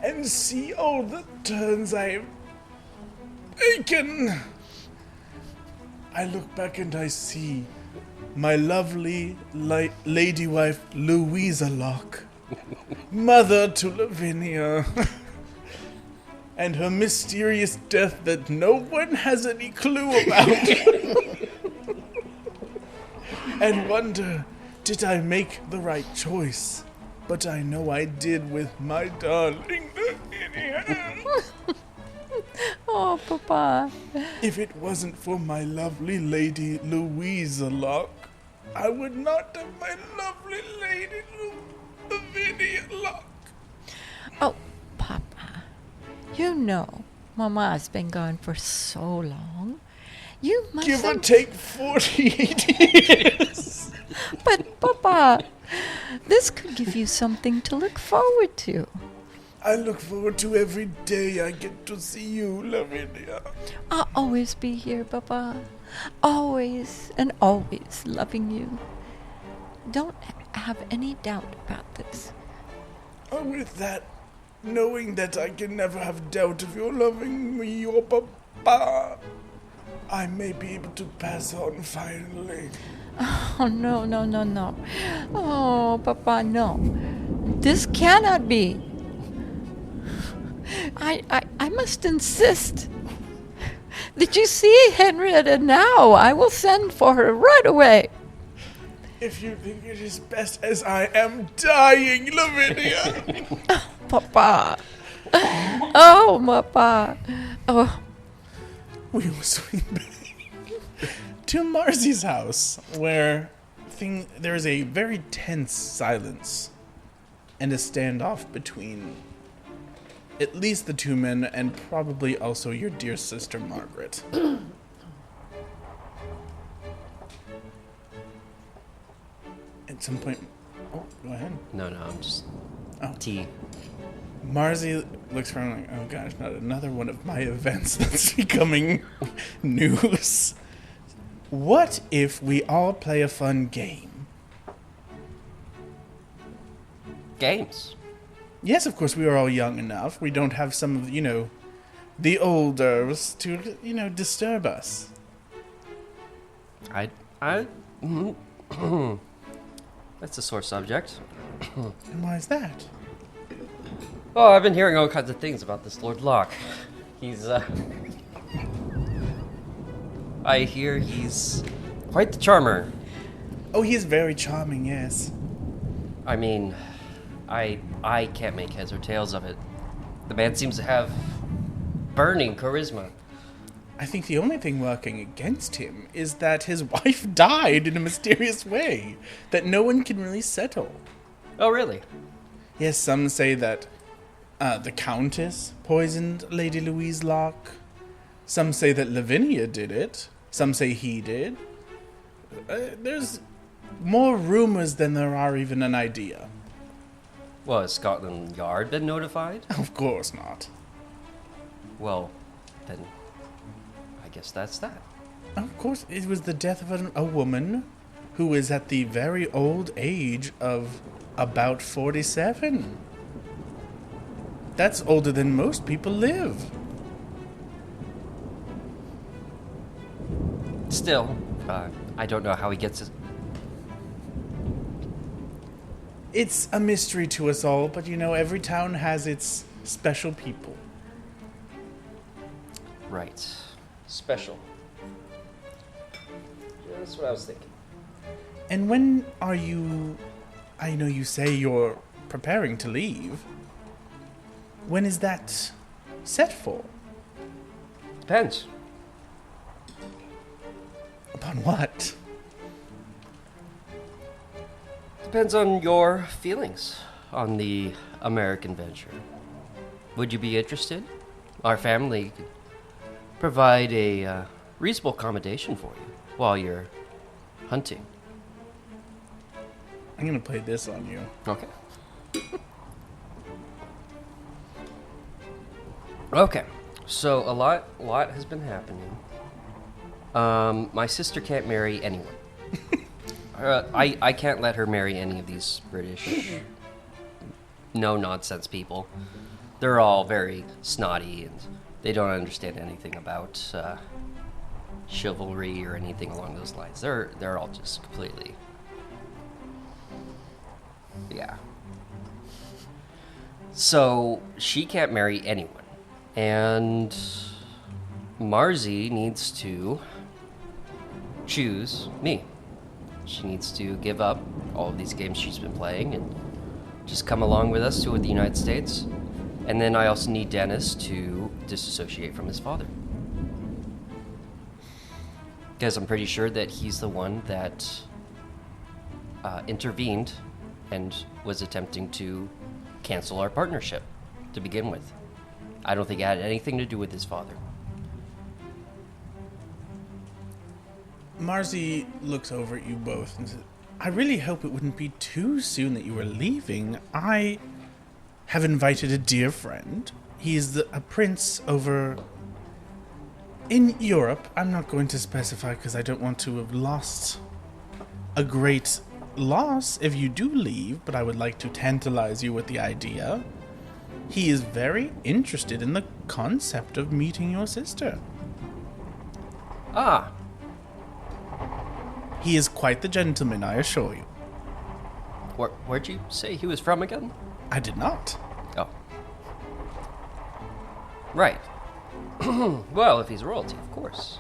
[SPEAKER 1] and see all the turns I have taken. I look back and I see my lovely lady wife Louisa Locke, mother to Lavinia, and her mysterious death that no one has any clue about. And wonder, did I make the right choice? But I know I did with my darling Lavinia.
[SPEAKER 2] Oh, Papa.
[SPEAKER 1] If it wasn't for my lovely lady Louisa Locke, I would not have my lovely lady Lavinia Locke.
[SPEAKER 2] Oh, Papa, you know Mama's been gone for so long. You mustn't...
[SPEAKER 1] Give or take 48 years.
[SPEAKER 2] But, Papa, this could give you something to look forward to.
[SPEAKER 1] I look forward to every day I get to see you, Lavinia.
[SPEAKER 2] I'll always be here, Papa. Always and always loving you. Don't have any doubt about this.
[SPEAKER 1] With that, knowing that I can never have doubt of your loving me, your papa, I may be able to pass on finally.
[SPEAKER 2] Oh, no, no, no, no. Oh, Papa, no. This cannot be. I must insist. Did you see Henrietta now? I will send for her right away.
[SPEAKER 1] If you think it is best as I am dying, Lavinia.
[SPEAKER 2] Papa. Oh, Papa. Oh,
[SPEAKER 1] We will swing back to Marcy's house, where there is a very tense silence and a standoff between at least the two men and probably also your dear sister Margaret. At some point... Oh, go ahead.
[SPEAKER 4] No, I'm just...
[SPEAKER 1] Oh.
[SPEAKER 4] Tea.
[SPEAKER 1] Marcy looks around like, oh gosh, not another one of my events that's becoming news. What if we all play a fun game?
[SPEAKER 4] Games.
[SPEAKER 1] Yes, of course, we are all young enough. We don't have some of, the olders to, disturb us.
[SPEAKER 4] That's a sore subject.
[SPEAKER 1] And why is that?
[SPEAKER 4] Oh, I've been hearing all kinds of things about this Lord Locke. I hear he's quite the charmer.
[SPEAKER 1] Oh, he's very charming, yes.
[SPEAKER 4] I mean, I can't make heads or tails of it. The man seems to have burning charisma.
[SPEAKER 1] I think the only thing working against him is that his wife died in a mysterious way that no one can really settle.
[SPEAKER 4] Oh, really?
[SPEAKER 1] Yes, some say that the Countess poisoned Lady Louise Locke. Some say that Lavinia did it. Some say he did. There's more rumors than there are even an idea.
[SPEAKER 4] Well, has Scotland Yard been notified?
[SPEAKER 1] Of course not.
[SPEAKER 4] Well, then I guess that's that.
[SPEAKER 1] Of course, it was the death of a woman who is at the very old age of about 47. That's older than most people live.
[SPEAKER 4] Still, I don't know how he gets it.
[SPEAKER 1] It's a mystery to us all, but you know, every town has its special people.
[SPEAKER 4] Right. Special. Yeah, that's what I was thinking.
[SPEAKER 1] And when are you... I know you say you're preparing to leave. When is that set for?
[SPEAKER 4] Depends.
[SPEAKER 1] Upon what?
[SPEAKER 4] Depends on your feelings on the American venture. Would you be interested? Our family could provide a reasonable accommodation for you while you're hunting.
[SPEAKER 1] I'm gonna play this on you.
[SPEAKER 4] Okay. Okay. So a lot has been happening. My sister can't marry anyone. I can't let her marry any of these British no-nonsense people. They're all very snotty, and they don't understand anything about chivalry or anything along those lines. They're all just completely... Yeah. So, she can't marry anyone. And Marzi needs to choose me. She needs to give up all of these games she's been playing and just come along with us to the United States. And then I also need Dennis to disassociate from his father. Because I'm pretty sure that he's the one that intervened and was attempting to cancel our partnership to begin with. I don't think it had anything to do with his father.
[SPEAKER 1] Marzi looks over at you both and says, I really hope it wouldn't be too soon that you were leaving. I have invited a dear friend. He is a prince over in Europe. I'm not going to specify because I don't want to have lost a great loss if you do leave, but I would like to tantalize you with the idea. He is very interested in the concept of meeting your sister.
[SPEAKER 4] Ah.
[SPEAKER 1] He is quite the gentleman, I assure you.
[SPEAKER 4] Where'd you say he was from again?
[SPEAKER 1] I did not.
[SPEAKER 4] Oh. Right. Well, if he's royalty, of course.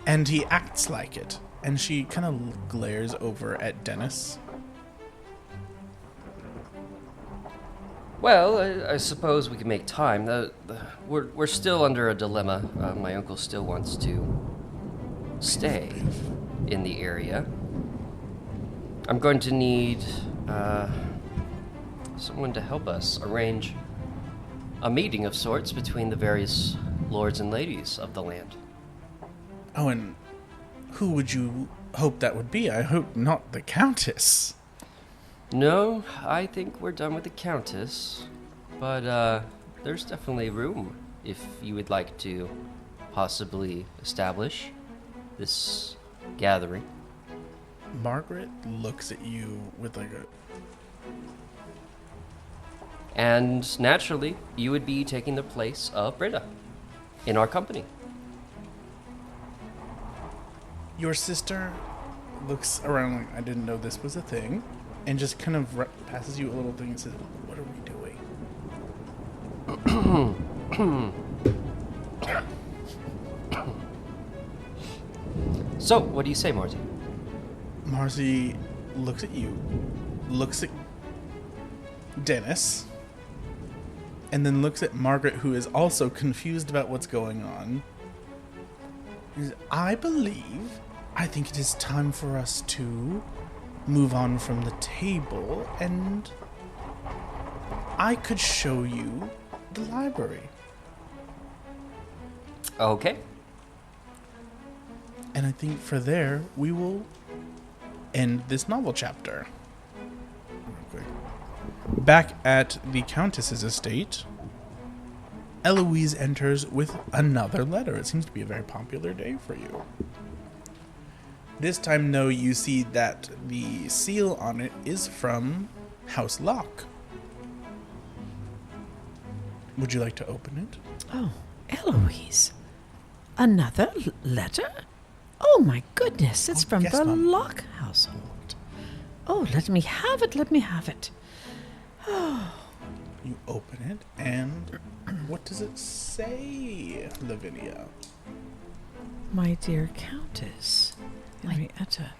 [SPEAKER 1] And he acts like it. And she kind of glares over at Dennis.
[SPEAKER 4] Well, I suppose we can make time. We're still under a dilemma. My uncle still wants to stay in the area. I'm going to need someone to help us arrange a meeting of sorts between the various lords and ladies of the land.
[SPEAKER 1] Oh, and who would you hope that would be? I hope not the Countess.
[SPEAKER 4] No, I think we're done with the Countess. But there's definitely room if you would like to possibly establish this gathering.
[SPEAKER 1] Margaret looks at you with like a...
[SPEAKER 4] And naturally, you would be taking the place of Britta in our company.
[SPEAKER 1] Your sister looks around like, I didn't know this was a thing, and just kind of passes you a little thing and says, what are we doing?
[SPEAKER 4] So, what do you say, Marty?
[SPEAKER 1] Marzi looks at you, looks at Dennis, and then looks at Margaret, who is also confused about what's going on. He says, I think it is time for us to move on from the table, and I could show you the library.
[SPEAKER 4] Okay.
[SPEAKER 1] And I think for there, we will end this novel chapter. Okay. Back at the Countess's estate, Eloise enters with another letter. It seems to be a very popular day for you. This time, though, you see that the seal on it is from House Locke. Would you like to open it?
[SPEAKER 3] Oh, Eloise. Another letter? Oh, my goodness. It's from
[SPEAKER 1] yes,
[SPEAKER 3] the
[SPEAKER 1] Mom.
[SPEAKER 3] Locke household. Oh, let me have it. Let me have it.
[SPEAKER 1] You open it, and what does it say, Lavinia?
[SPEAKER 3] My dear Countess, Henrietta.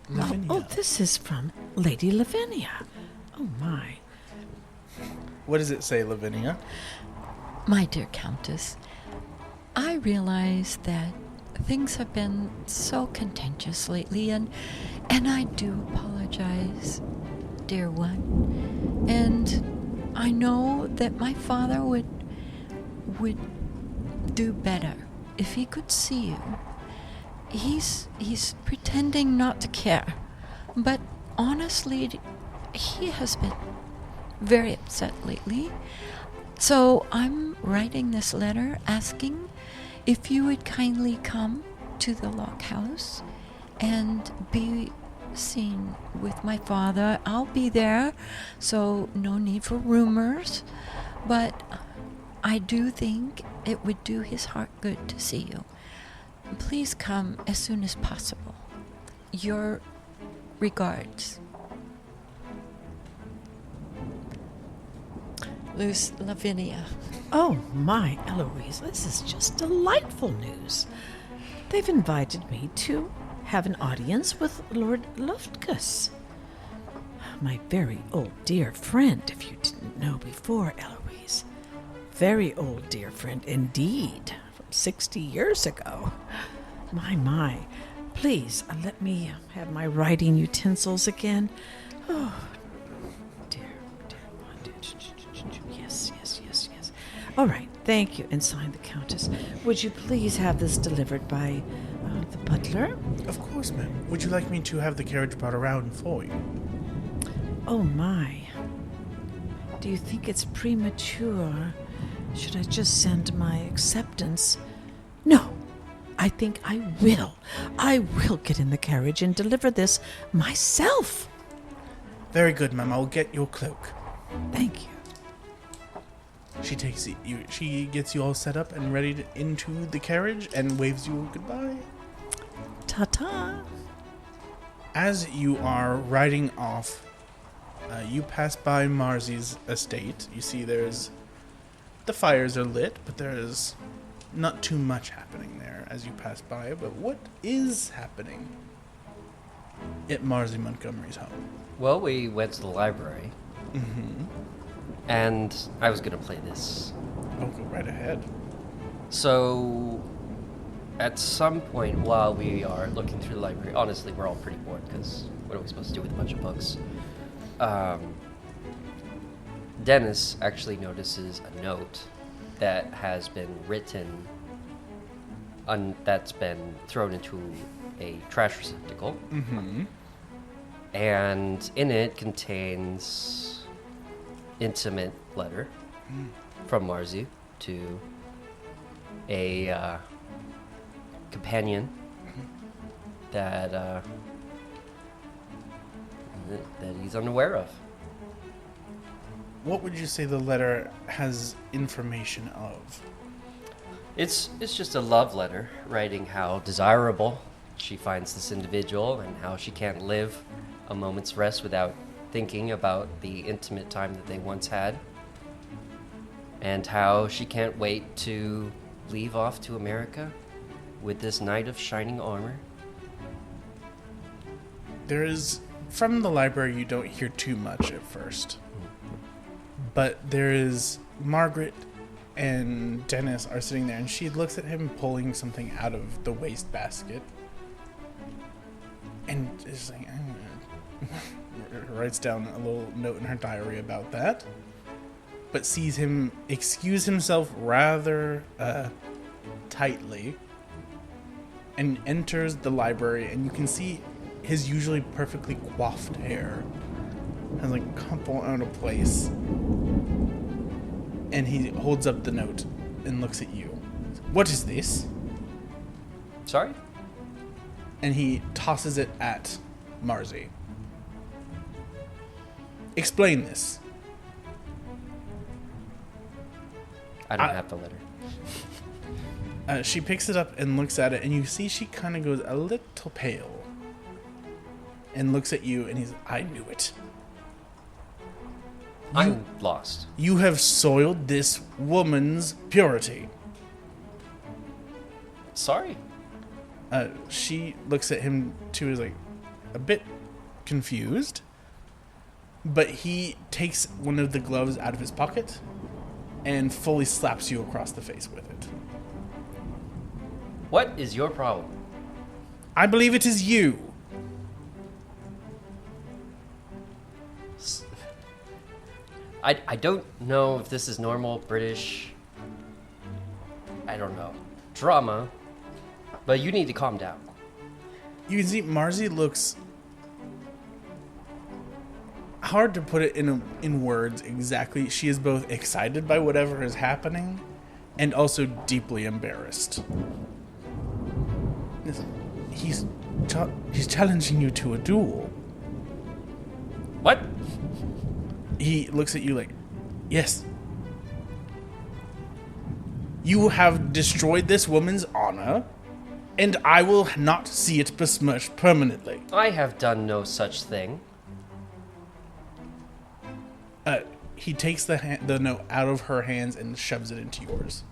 [SPEAKER 1] Lavinia.
[SPEAKER 3] Oh, this is from Lady Lavinia. Oh, my.
[SPEAKER 1] What does it say, Lavinia?
[SPEAKER 2] My dear Countess, I realize that things have been so contentious lately, and I do apologize, dear one. And I know that my father would do better if he could see you. He's pretending not to care, but honestly, he has been very upset lately. So I'm writing this letter asking if you would kindly come to the Locke house and be seen with my father. I'll be there, so no need for rumors, but I do think it would do his heart good to see you. Please come as soon as possible. Your regards. Lavinia.
[SPEAKER 3] Oh, my, Eloise, this is just delightful news. They've invited me to have an audience with Lord Loftus. My very old dear friend, if you didn't know before, Eloise. Very old dear friend indeed, from 60 years ago. My. Please, let me have my writing utensils again. Oh, dear one. Yes. All right, thank you. And signed the Countess. Would you please have this delivered by the butler?
[SPEAKER 1] Of course, ma'am. Would you like me to have the carriage brought around for you?
[SPEAKER 3] Oh, my. Do you think it's premature? Should I just send my acceptance? No, I think I will. I will get in the carriage and deliver this myself.
[SPEAKER 1] Very good, ma'am. I'll get your cloak.
[SPEAKER 3] Thank you.
[SPEAKER 1] She takes you. She gets you all set up and ready into the carriage and waves you goodbye.
[SPEAKER 3] Ta-ta.
[SPEAKER 1] As you are riding off, you pass by Marzy's estate. You see the fires are lit, but there is not too much happening there as you pass by. But what is happening at Marzy Montgomery's home?
[SPEAKER 4] Well, we went to the library, and I was going to play this.
[SPEAKER 1] Oh, go right ahead.
[SPEAKER 4] So, at some point while we are looking through the library, honestly, we're all pretty bored because what are we supposed to do with a bunch of books? Dennis actually notices a note that has been written, that's been thrown into a trash receptacle. And in it contains intimate letter from Marzy to a companion that he's unaware of.
[SPEAKER 1] What would you say the letter has information of?
[SPEAKER 4] It's just a love letter writing how desirable she finds this individual and how she can't live a moment's rest without thinking about the intimate time that they once had, and how she can't wait to leave off to America with this knight of shining armor.
[SPEAKER 1] There is, from the library, you don't hear too much at first. But there is Margaret and Dennis are sitting there, and she looks at him pulling something out of the wastebasket. And is like, writes down a little note in her diary about that. But sees him excuse himself rather tightly and enters the library, and you can see his usually perfectly coiffed hair has like a couple out of place. And he holds up the note and looks at you. What is this?
[SPEAKER 4] Sorry?
[SPEAKER 1] And he tosses it at Marzi. Explain this.
[SPEAKER 4] I don't have the letter.
[SPEAKER 1] She picks it up and looks at it, and you see she kind of goes a little pale and looks at you, and he's, I knew it.
[SPEAKER 4] I'm lost.
[SPEAKER 1] You have soiled this woman's purity.
[SPEAKER 4] Sorry?
[SPEAKER 1] She looks at him too, is like a bit confused, but he takes one of the gloves out of his pocket and fully slaps you across the face with it.
[SPEAKER 4] What is your problem?
[SPEAKER 1] I believe it is you.
[SPEAKER 4] I don't know if this is normal British, I don't know, drama, but you need to calm down.
[SPEAKER 1] You can see Marzi looks hard to put it in words exactly. She is both excited by whatever is happening and also deeply embarrassed. He's challenging you to a duel.
[SPEAKER 4] What?
[SPEAKER 1] He looks at you like, yes. You have destroyed this woman's honor, and I will not see it besmirched permanently.
[SPEAKER 4] I have done no such thing.
[SPEAKER 1] He takes the note out of her hands and shoves it into yours.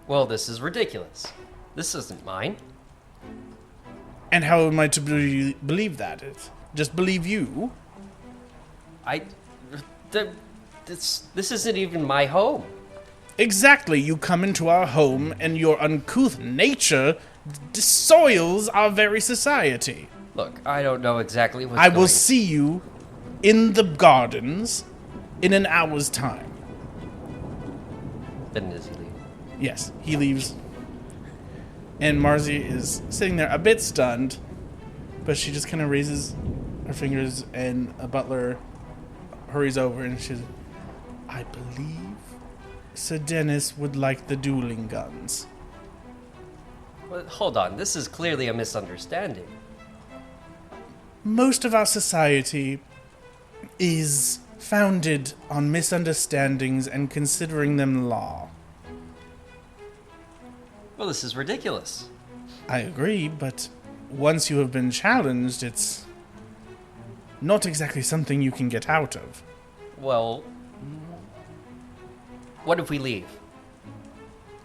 [SPEAKER 4] Well, this is ridiculous. This isn't mine.
[SPEAKER 1] And how am I to believe that? Just believe you?
[SPEAKER 4] This isn't even my home.
[SPEAKER 1] Exactly. You come into our home, and your uncouth nature soils our very society.
[SPEAKER 4] Look, I don't know exactly what's
[SPEAKER 1] I
[SPEAKER 4] going
[SPEAKER 1] will see you in the gardens in an hour's time.
[SPEAKER 4] Then does he leave?
[SPEAKER 1] Yes, he leaves. And Marzi is sitting there a bit stunned, but she just kind of raises her fingers, and a butler hurries over, and she's, I believe Sir Dennis would like the dueling guns.
[SPEAKER 4] Well, hold on, this is clearly a misunderstanding.
[SPEAKER 1] Most of our society is founded on misunderstandings and considering them law.
[SPEAKER 4] Well, this is ridiculous.
[SPEAKER 1] I agree, but once you have been challenged, it's not exactly something you can get out of.
[SPEAKER 4] Well, what if we leave?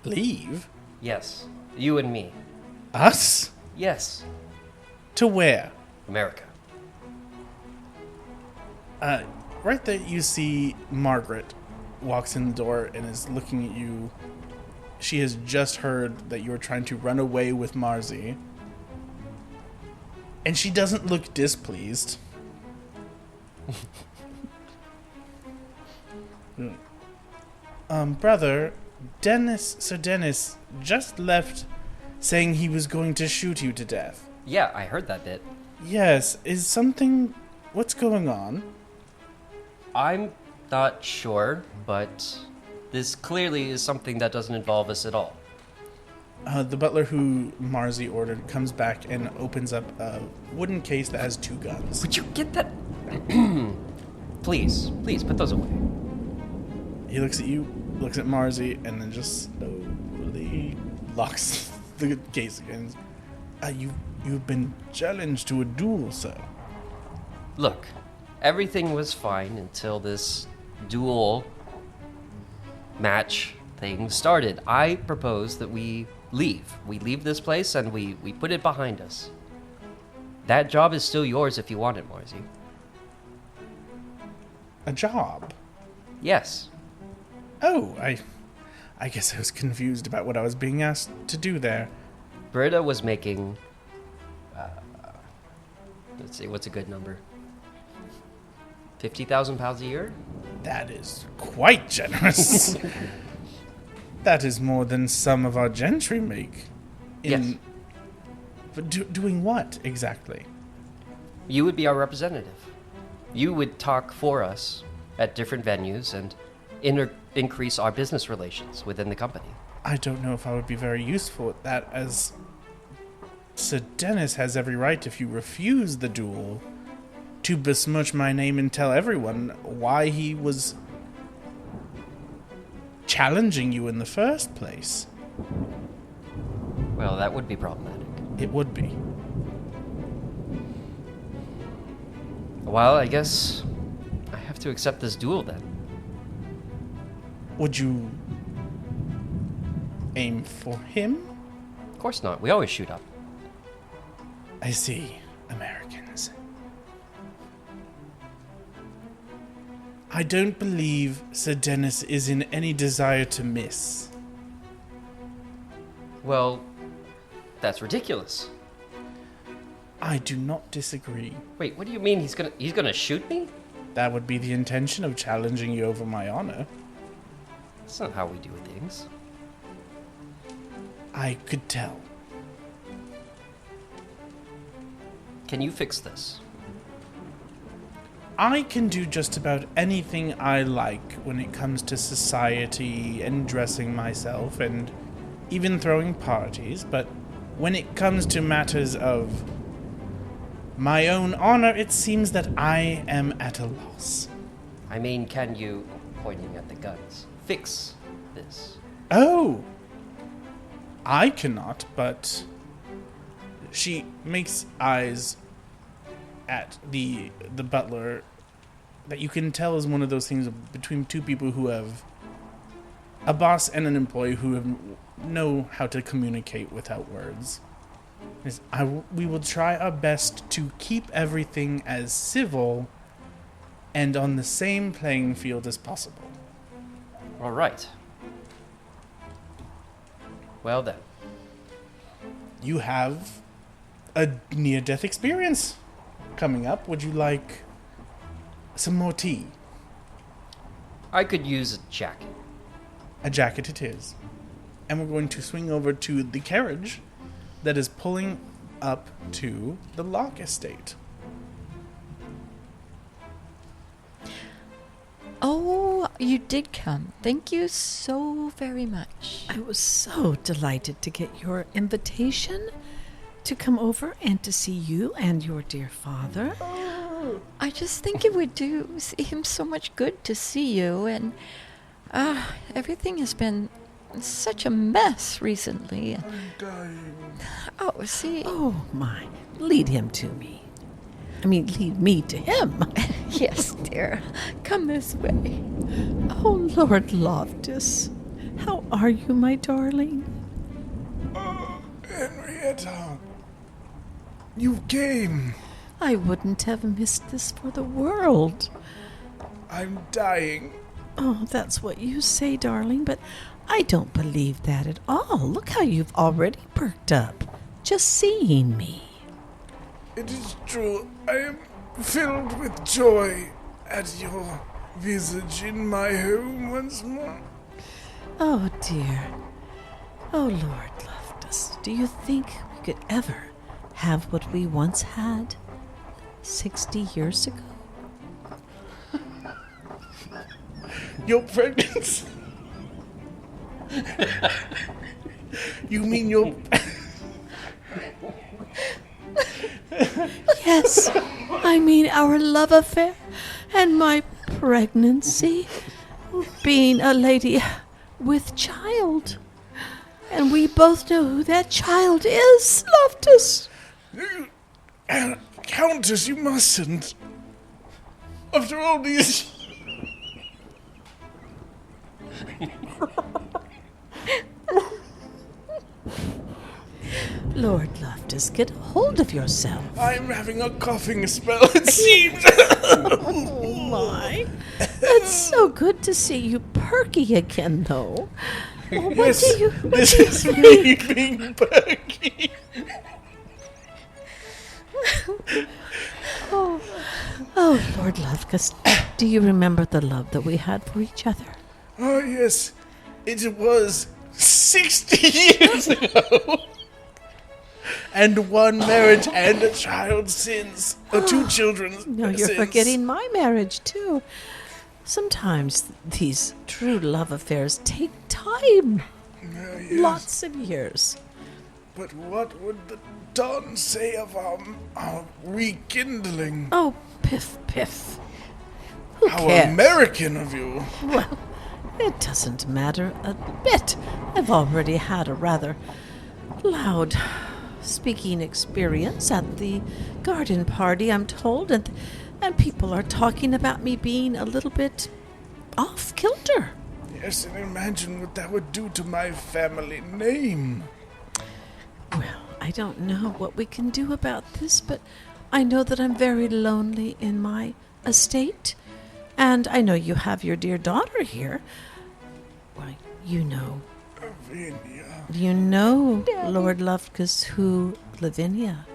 [SPEAKER 1] Leave?
[SPEAKER 4] Yes, you and me.
[SPEAKER 1] Us?
[SPEAKER 4] Yes,
[SPEAKER 1] To where?
[SPEAKER 4] America.
[SPEAKER 1] Right there you see Margaret walks in the door and is looking at you. She has just heard that you are trying to run away with Marzi. And she doesn't look displeased. Brother, Sir Dennis just left saying he was going to shoot you to death.
[SPEAKER 4] Yeah, I heard that bit.
[SPEAKER 1] Yes, what's going on?
[SPEAKER 4] I'm not sure, but this clearly is something that doesn't involve us at all.
[SPEAKER 1] The butler who Marzi ordered comes back and opens up a wooden case that has 2 guns.
[SPEAKER 4] Would you get that? Please, put those away.
[SPEAKER 1] He looks at you, looks at Marzi, and then just slowly locks the case again. You've been challenged to a duel, sir.
[SPEAKER 4] Look, everything was fine until this duel match thing started. I propose that we leave. We leave this place and we put it behind us. That job is still yours if you want it, Marzi.
[SPEAKER 1] A job?
[SPEAKER 4] Yes.
[SPEAKER 1] Oh, I guess I was confused about what I was being asked to do there.
[SPEAKER 4] Britta was making... let's see, what's a good number? 50,000 pounds a year?
[SPEAKER 1] That is quite generous. That is more than some of our gentry make.
[SPEAKER 4] Yes.
[SPEAKER 1] But doing what, exactly?
[SPEAKER 4] You would be our representative. You would talk for us at different venues and increase our business relations within the company.
[SPEAKER 1] I don't know if I would be very useful at that, as Sir Dennis has every right, if you refuse the duel, to besmirch my name and tell everyone why he was challenging you in the first place.
[SPEAKER 4] Well, that would be problematic.
[SPEAKER 1] It would be.
[SPEAKER 4] Well, I guess I have to accept this duel then.
[SPEAKER 1] Would you aim for him?
[SPEAKER 4] Of course not. We always shoot up.
[SPEAKER 1] I see. Americans. I don't believe Sir Dennis is in any desire to miss.
[SPEAKER 4] Well, that's ridiculous.
[SPEAKER 1] I do not disagree.
[SPEAKER 4] Wait, what do you mean he's gonna shoot me?
[SPEAKER 1] That would be the intention of challenging you over my honor.
[SPEAKER 4] That's not how we do things.
[SPEAKER 1] I could tell.
[SPEAKER 4] Can you fix this?
[SPEAKER 1] I can do just about anything I like when it comes to society and dressing myself and even throwing parties, but when it comes to matters of my own honor, it seems that I am at a loss.
[SPEAKER 4] I mean, can you, pointing at the guns, fix this?
[SPEAKER 1] Oh! I cannot, but she makes eyes at the butler that you can tell is one of those things between two people who have a boss and an employee who know how to communicate without words. We will try our best to keep everything as civil and on the same playing field as possible.
[SPEAKER 4] All right. Well then.
[SPEAKER 1] You have a near-death experience coming up. Would you like some more tea?
[SPEAKER 4] I could use a jacket.
[SPEAKER 1] A jacket it is. And we're going to swing over to the carriage that is pulling up to the Locke estate.
[SPEAKER 2] Oh, you did come. Thank you so very much.
[SPEAKER 3] I was so delighted to get your invitation to come over and to see you and your dear father.
[SPEAKER 2] I just think it would do him so much good to see you, and everything has been such a mess recently.
[SPEAKER 1] I'm dying.
[SPEAKER 2] Oh, see.
[SPEAKER 3] Oh, my. Lead him to me. I mean, lead me to him.
[SPEAKER 2] Yes, dear. Come this way.
[SPEAKER 3] Oh, Lord Loftus. How are you, my darling?
[SPEAKER 1] Oh, Henrietta. You came.
[SPEAKER 3] I wouldn't have missed this for the world.
[SPEAKER 1] I'm dying.
[SPEAKER 3] Oh, that's what you say, darling, but I don't believe that at all. Look how you've already perked up, just seeing me.
[SPEAKER 1] It is true. I am filled with joy at your visage in my home once more.
[SPEAKER 3] Oh, dear. Oh, Lord Loftus, do you think we could ever have what we once had 60 years ago?
[SPEAKER 1] Your pregnancy? You mean your...
[SPEAKER 3] Yes, I mean our love affair and my pregnancy, being a lady with child. And we both know who that child is, Loftus.
[SPEAKER 1] Countess, you mustn't. After all these...
[SPEAKER 3] Lord Loftus, get a hold of yourself.
[SPEAKER 1] I'm having a coughing spell, it seems.
[SPEAKER 3] Oh, my. It's so good to see you perky again, though.
[SPEAKER 1] Yes, this is me being perky.
[SPEAKER 3] Oh, Lord Loftus, do you remember the love that we had for each other?
[SPEAKER 1] Oh, yes. It was 60 years ago. And one marriage and a child since. Two children
[SPEAKER 3] No, you're
[SPEAKER 1] since.
[SPEAKER 3] forgetting my marriage, too. Sometimes these true love affairs take time.
[SPEAKER 1] Yes.
[SPEAKER 3] Lots of years.
[SPEAKER 1] But what would the dawn say of our rekindling?
[SPEAKER 3] Oh, piff, piff. Who
[SPEAKER 1] How
[SPEAKER 3] cares?
[SPEAKER 1] American of you.
[SPEAKER 3] Well, it doesn't matter a bit. I've already had a rather loud speaking experience at the garden party, I'm told, and people are talking about me being a little bit off kilter.
[SPEAKER 1] Yes, and imagine what that would do to my family name.
[SPEAKER 3] Well, I don't know what we can do about this, but I know that I'm very lonely in my estate, and I know you have your dear daughter here. Why, you know.
[SPEAKER 1] Lavinia.
[SPEAKER 3] You know, Lord Loftus, who Lavinia,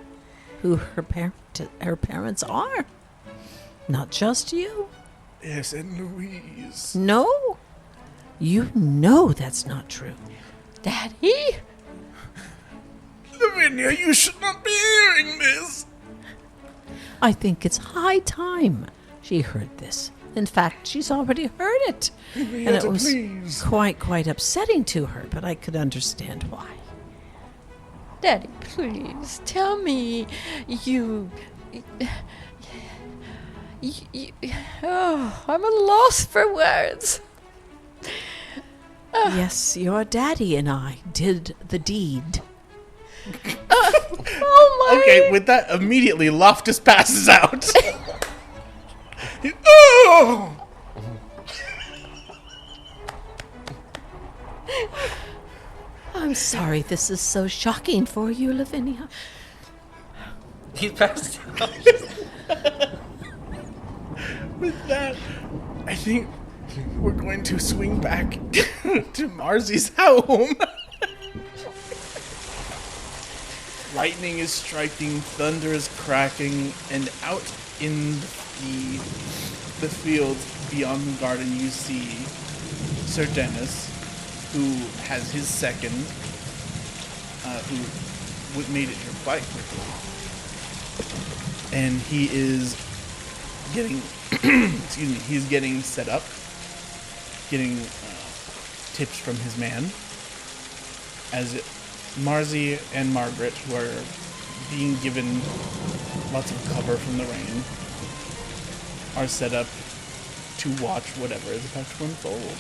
[SPEAKER 3] who her parents are. Not just you.
[SPEAKER 1] Yes, and Louise.
[SPEAKER 3] No, you know that's not true.
[SPEAKER 2] Daddy?
[SPEAKER 1] Lavinia, you should not be hearing this.
[SPEAKER 3] I think it's high time she heard this. In fact, she's already heard it. And it
[SPEAKER 1] Henrietta,
[SPEAKER 3] was
[SPEAKER 1] please.
[SPEAKER 3] quite upsetting to her, but I could understand why.
[SPEAKER 2] Daddy, please tell me you. Oh, I'm at a loss for words.
[SPEAKER 3] Yes, your daddy and I did the deed.
[SPEAKER 2] Oh my!
[SPEAKER 1] Okay, with that, immediately Loftus passes out. Oh!
[SPEAKER 3] I'm sorry this is so shocking for you, Lavinia.
[SPEAKER 4] He's passed out.
[SPEAKER 1] With that, I think we're going to swing back to Marzy's home. Lightning is striking, thunder is cracking, and out in the field beyond the garden you see Sir Dennis, who has his second, who made it here quite quickly. And he is getting, he's getting set up, getting tips from his man, as Marzy and Margaret, who are being given lots of cover from the rain, are set up to watch whatever is about to unfold.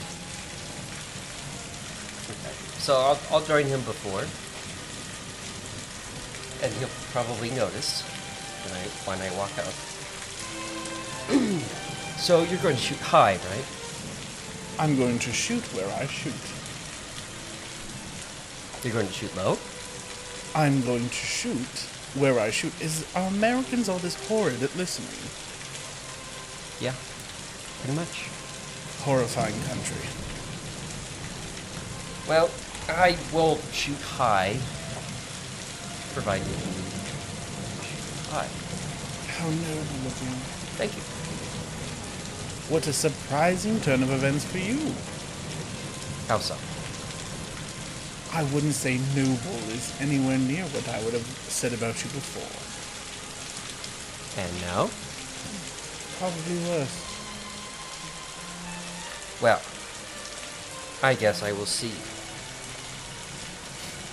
[SPEAKER 4] So I'll join him before, and he'll probably notice when I walk out. So you're going to shoot high, right?
[SPEAKER 1] I'm going to shoot where I shoot.
[SPEAKER 4] You're going to shoot low?
[SPEAKER 1] I'm going to shoot where I shoot. Are Americans all this horrid at listening?
[SPEAKER 4] Yeah, pretty much.
[SPEAKER 1] Horrifying country.
[SPEAKER 4] Well, I will shoot high, provided you shoot high.
[SPEAKER 1] How noble of you.
[SPEAKER 4] Thank you.
[SPEAKER 1] What a surprising turn of events for you.
[SPEAKER 4] How so?
[SPEAKER 1] I wouldn't say noble is anywhere near what I would have said about you before.
[SPEAKER 4] And now?
[SPEAKER 1] Probably worse.
[SPEAKER 4] Well, I guess I will see.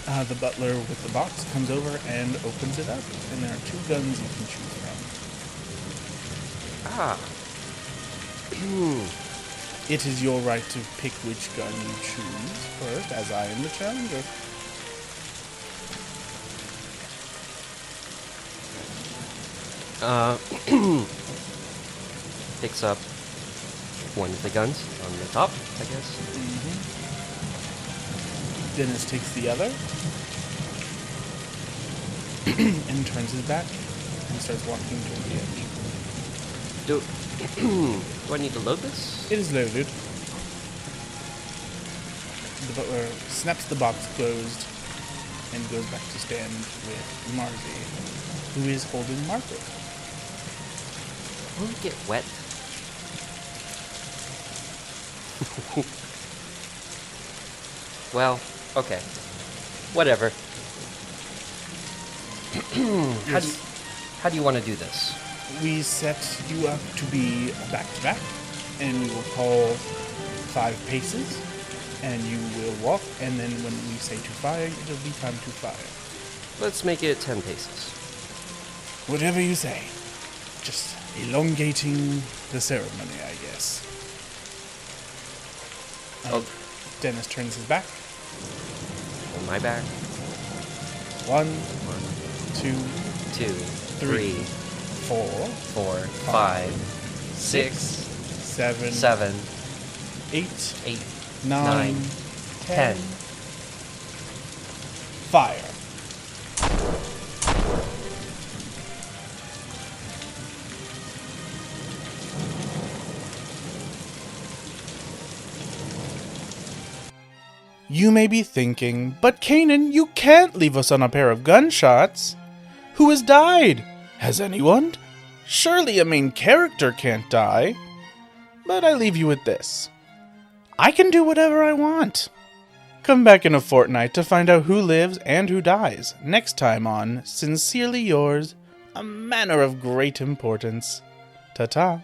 [SPEAKER 1] The butler with the box comes over and opens it up, and there are two guns you can choose from.
[SPEAKER 4] Ah.
[SPEAKER 1] It is your right to pick which gun you choose first, as I am the challenger.
[SPEAKER 4] Picks up one of the guns on the top, I guess.
[SPEAKER 1] Dennis takes the other and turns his back and starts walking toward the edge.
[SPEAKER 4] Do I need to load this?
[SPEAKER 1] It is loaded. The butler snaps the box closed and goes back to stand with Margie, who is holding Margaret.
[SPEAKER 4] Will it get wet? Well, okay. Whatever. How do you want to do this?
[SPEAKER 1] We set you up to be back-to-back, and we will call 5 paces, and you will walk, and then when we say to fire, it'll be time to fire.
[SPEAKER 4] Let's make it 10 paces.
[SPEAKER 1] Whatever you say. Just elongating the ceremony, I guess.
[SPEAKER 4] Oh.
[SPEAKER 1] Dennis turns his back.
[SPEAKER 4] On my back.
[SPEAKER 1] 1,
[SPEAKER 4] 1,
[SPEAKER 1] 2,
[SPEAKER 4] 2, 3,
[SPEAKER 1] 4,
[SPEAKER 4] 4, 5, 6,
[SPEAKER 1] 7,
[SPEAKER 4] 7,
[SPEAKER 1] 8,
[SPEAKER 4] 8,
[SPEAKER 1] 9,
[SPEAKER 4] 9,
[SPEAKER 1] 10.
[SPEAKER 4] 10.
[SPEAKER 1] Fire. You may be thinking, but Kanan, you can't leave us on a pair of gunshots. Who has died? Has anyone? Surely a main character can't die. But I leave you with this. I can do whatever I want. Come back in a fortnight to find out who lives and who dies, next time on Sincerely Yours, a Manor of Great Importance. Ta-ta.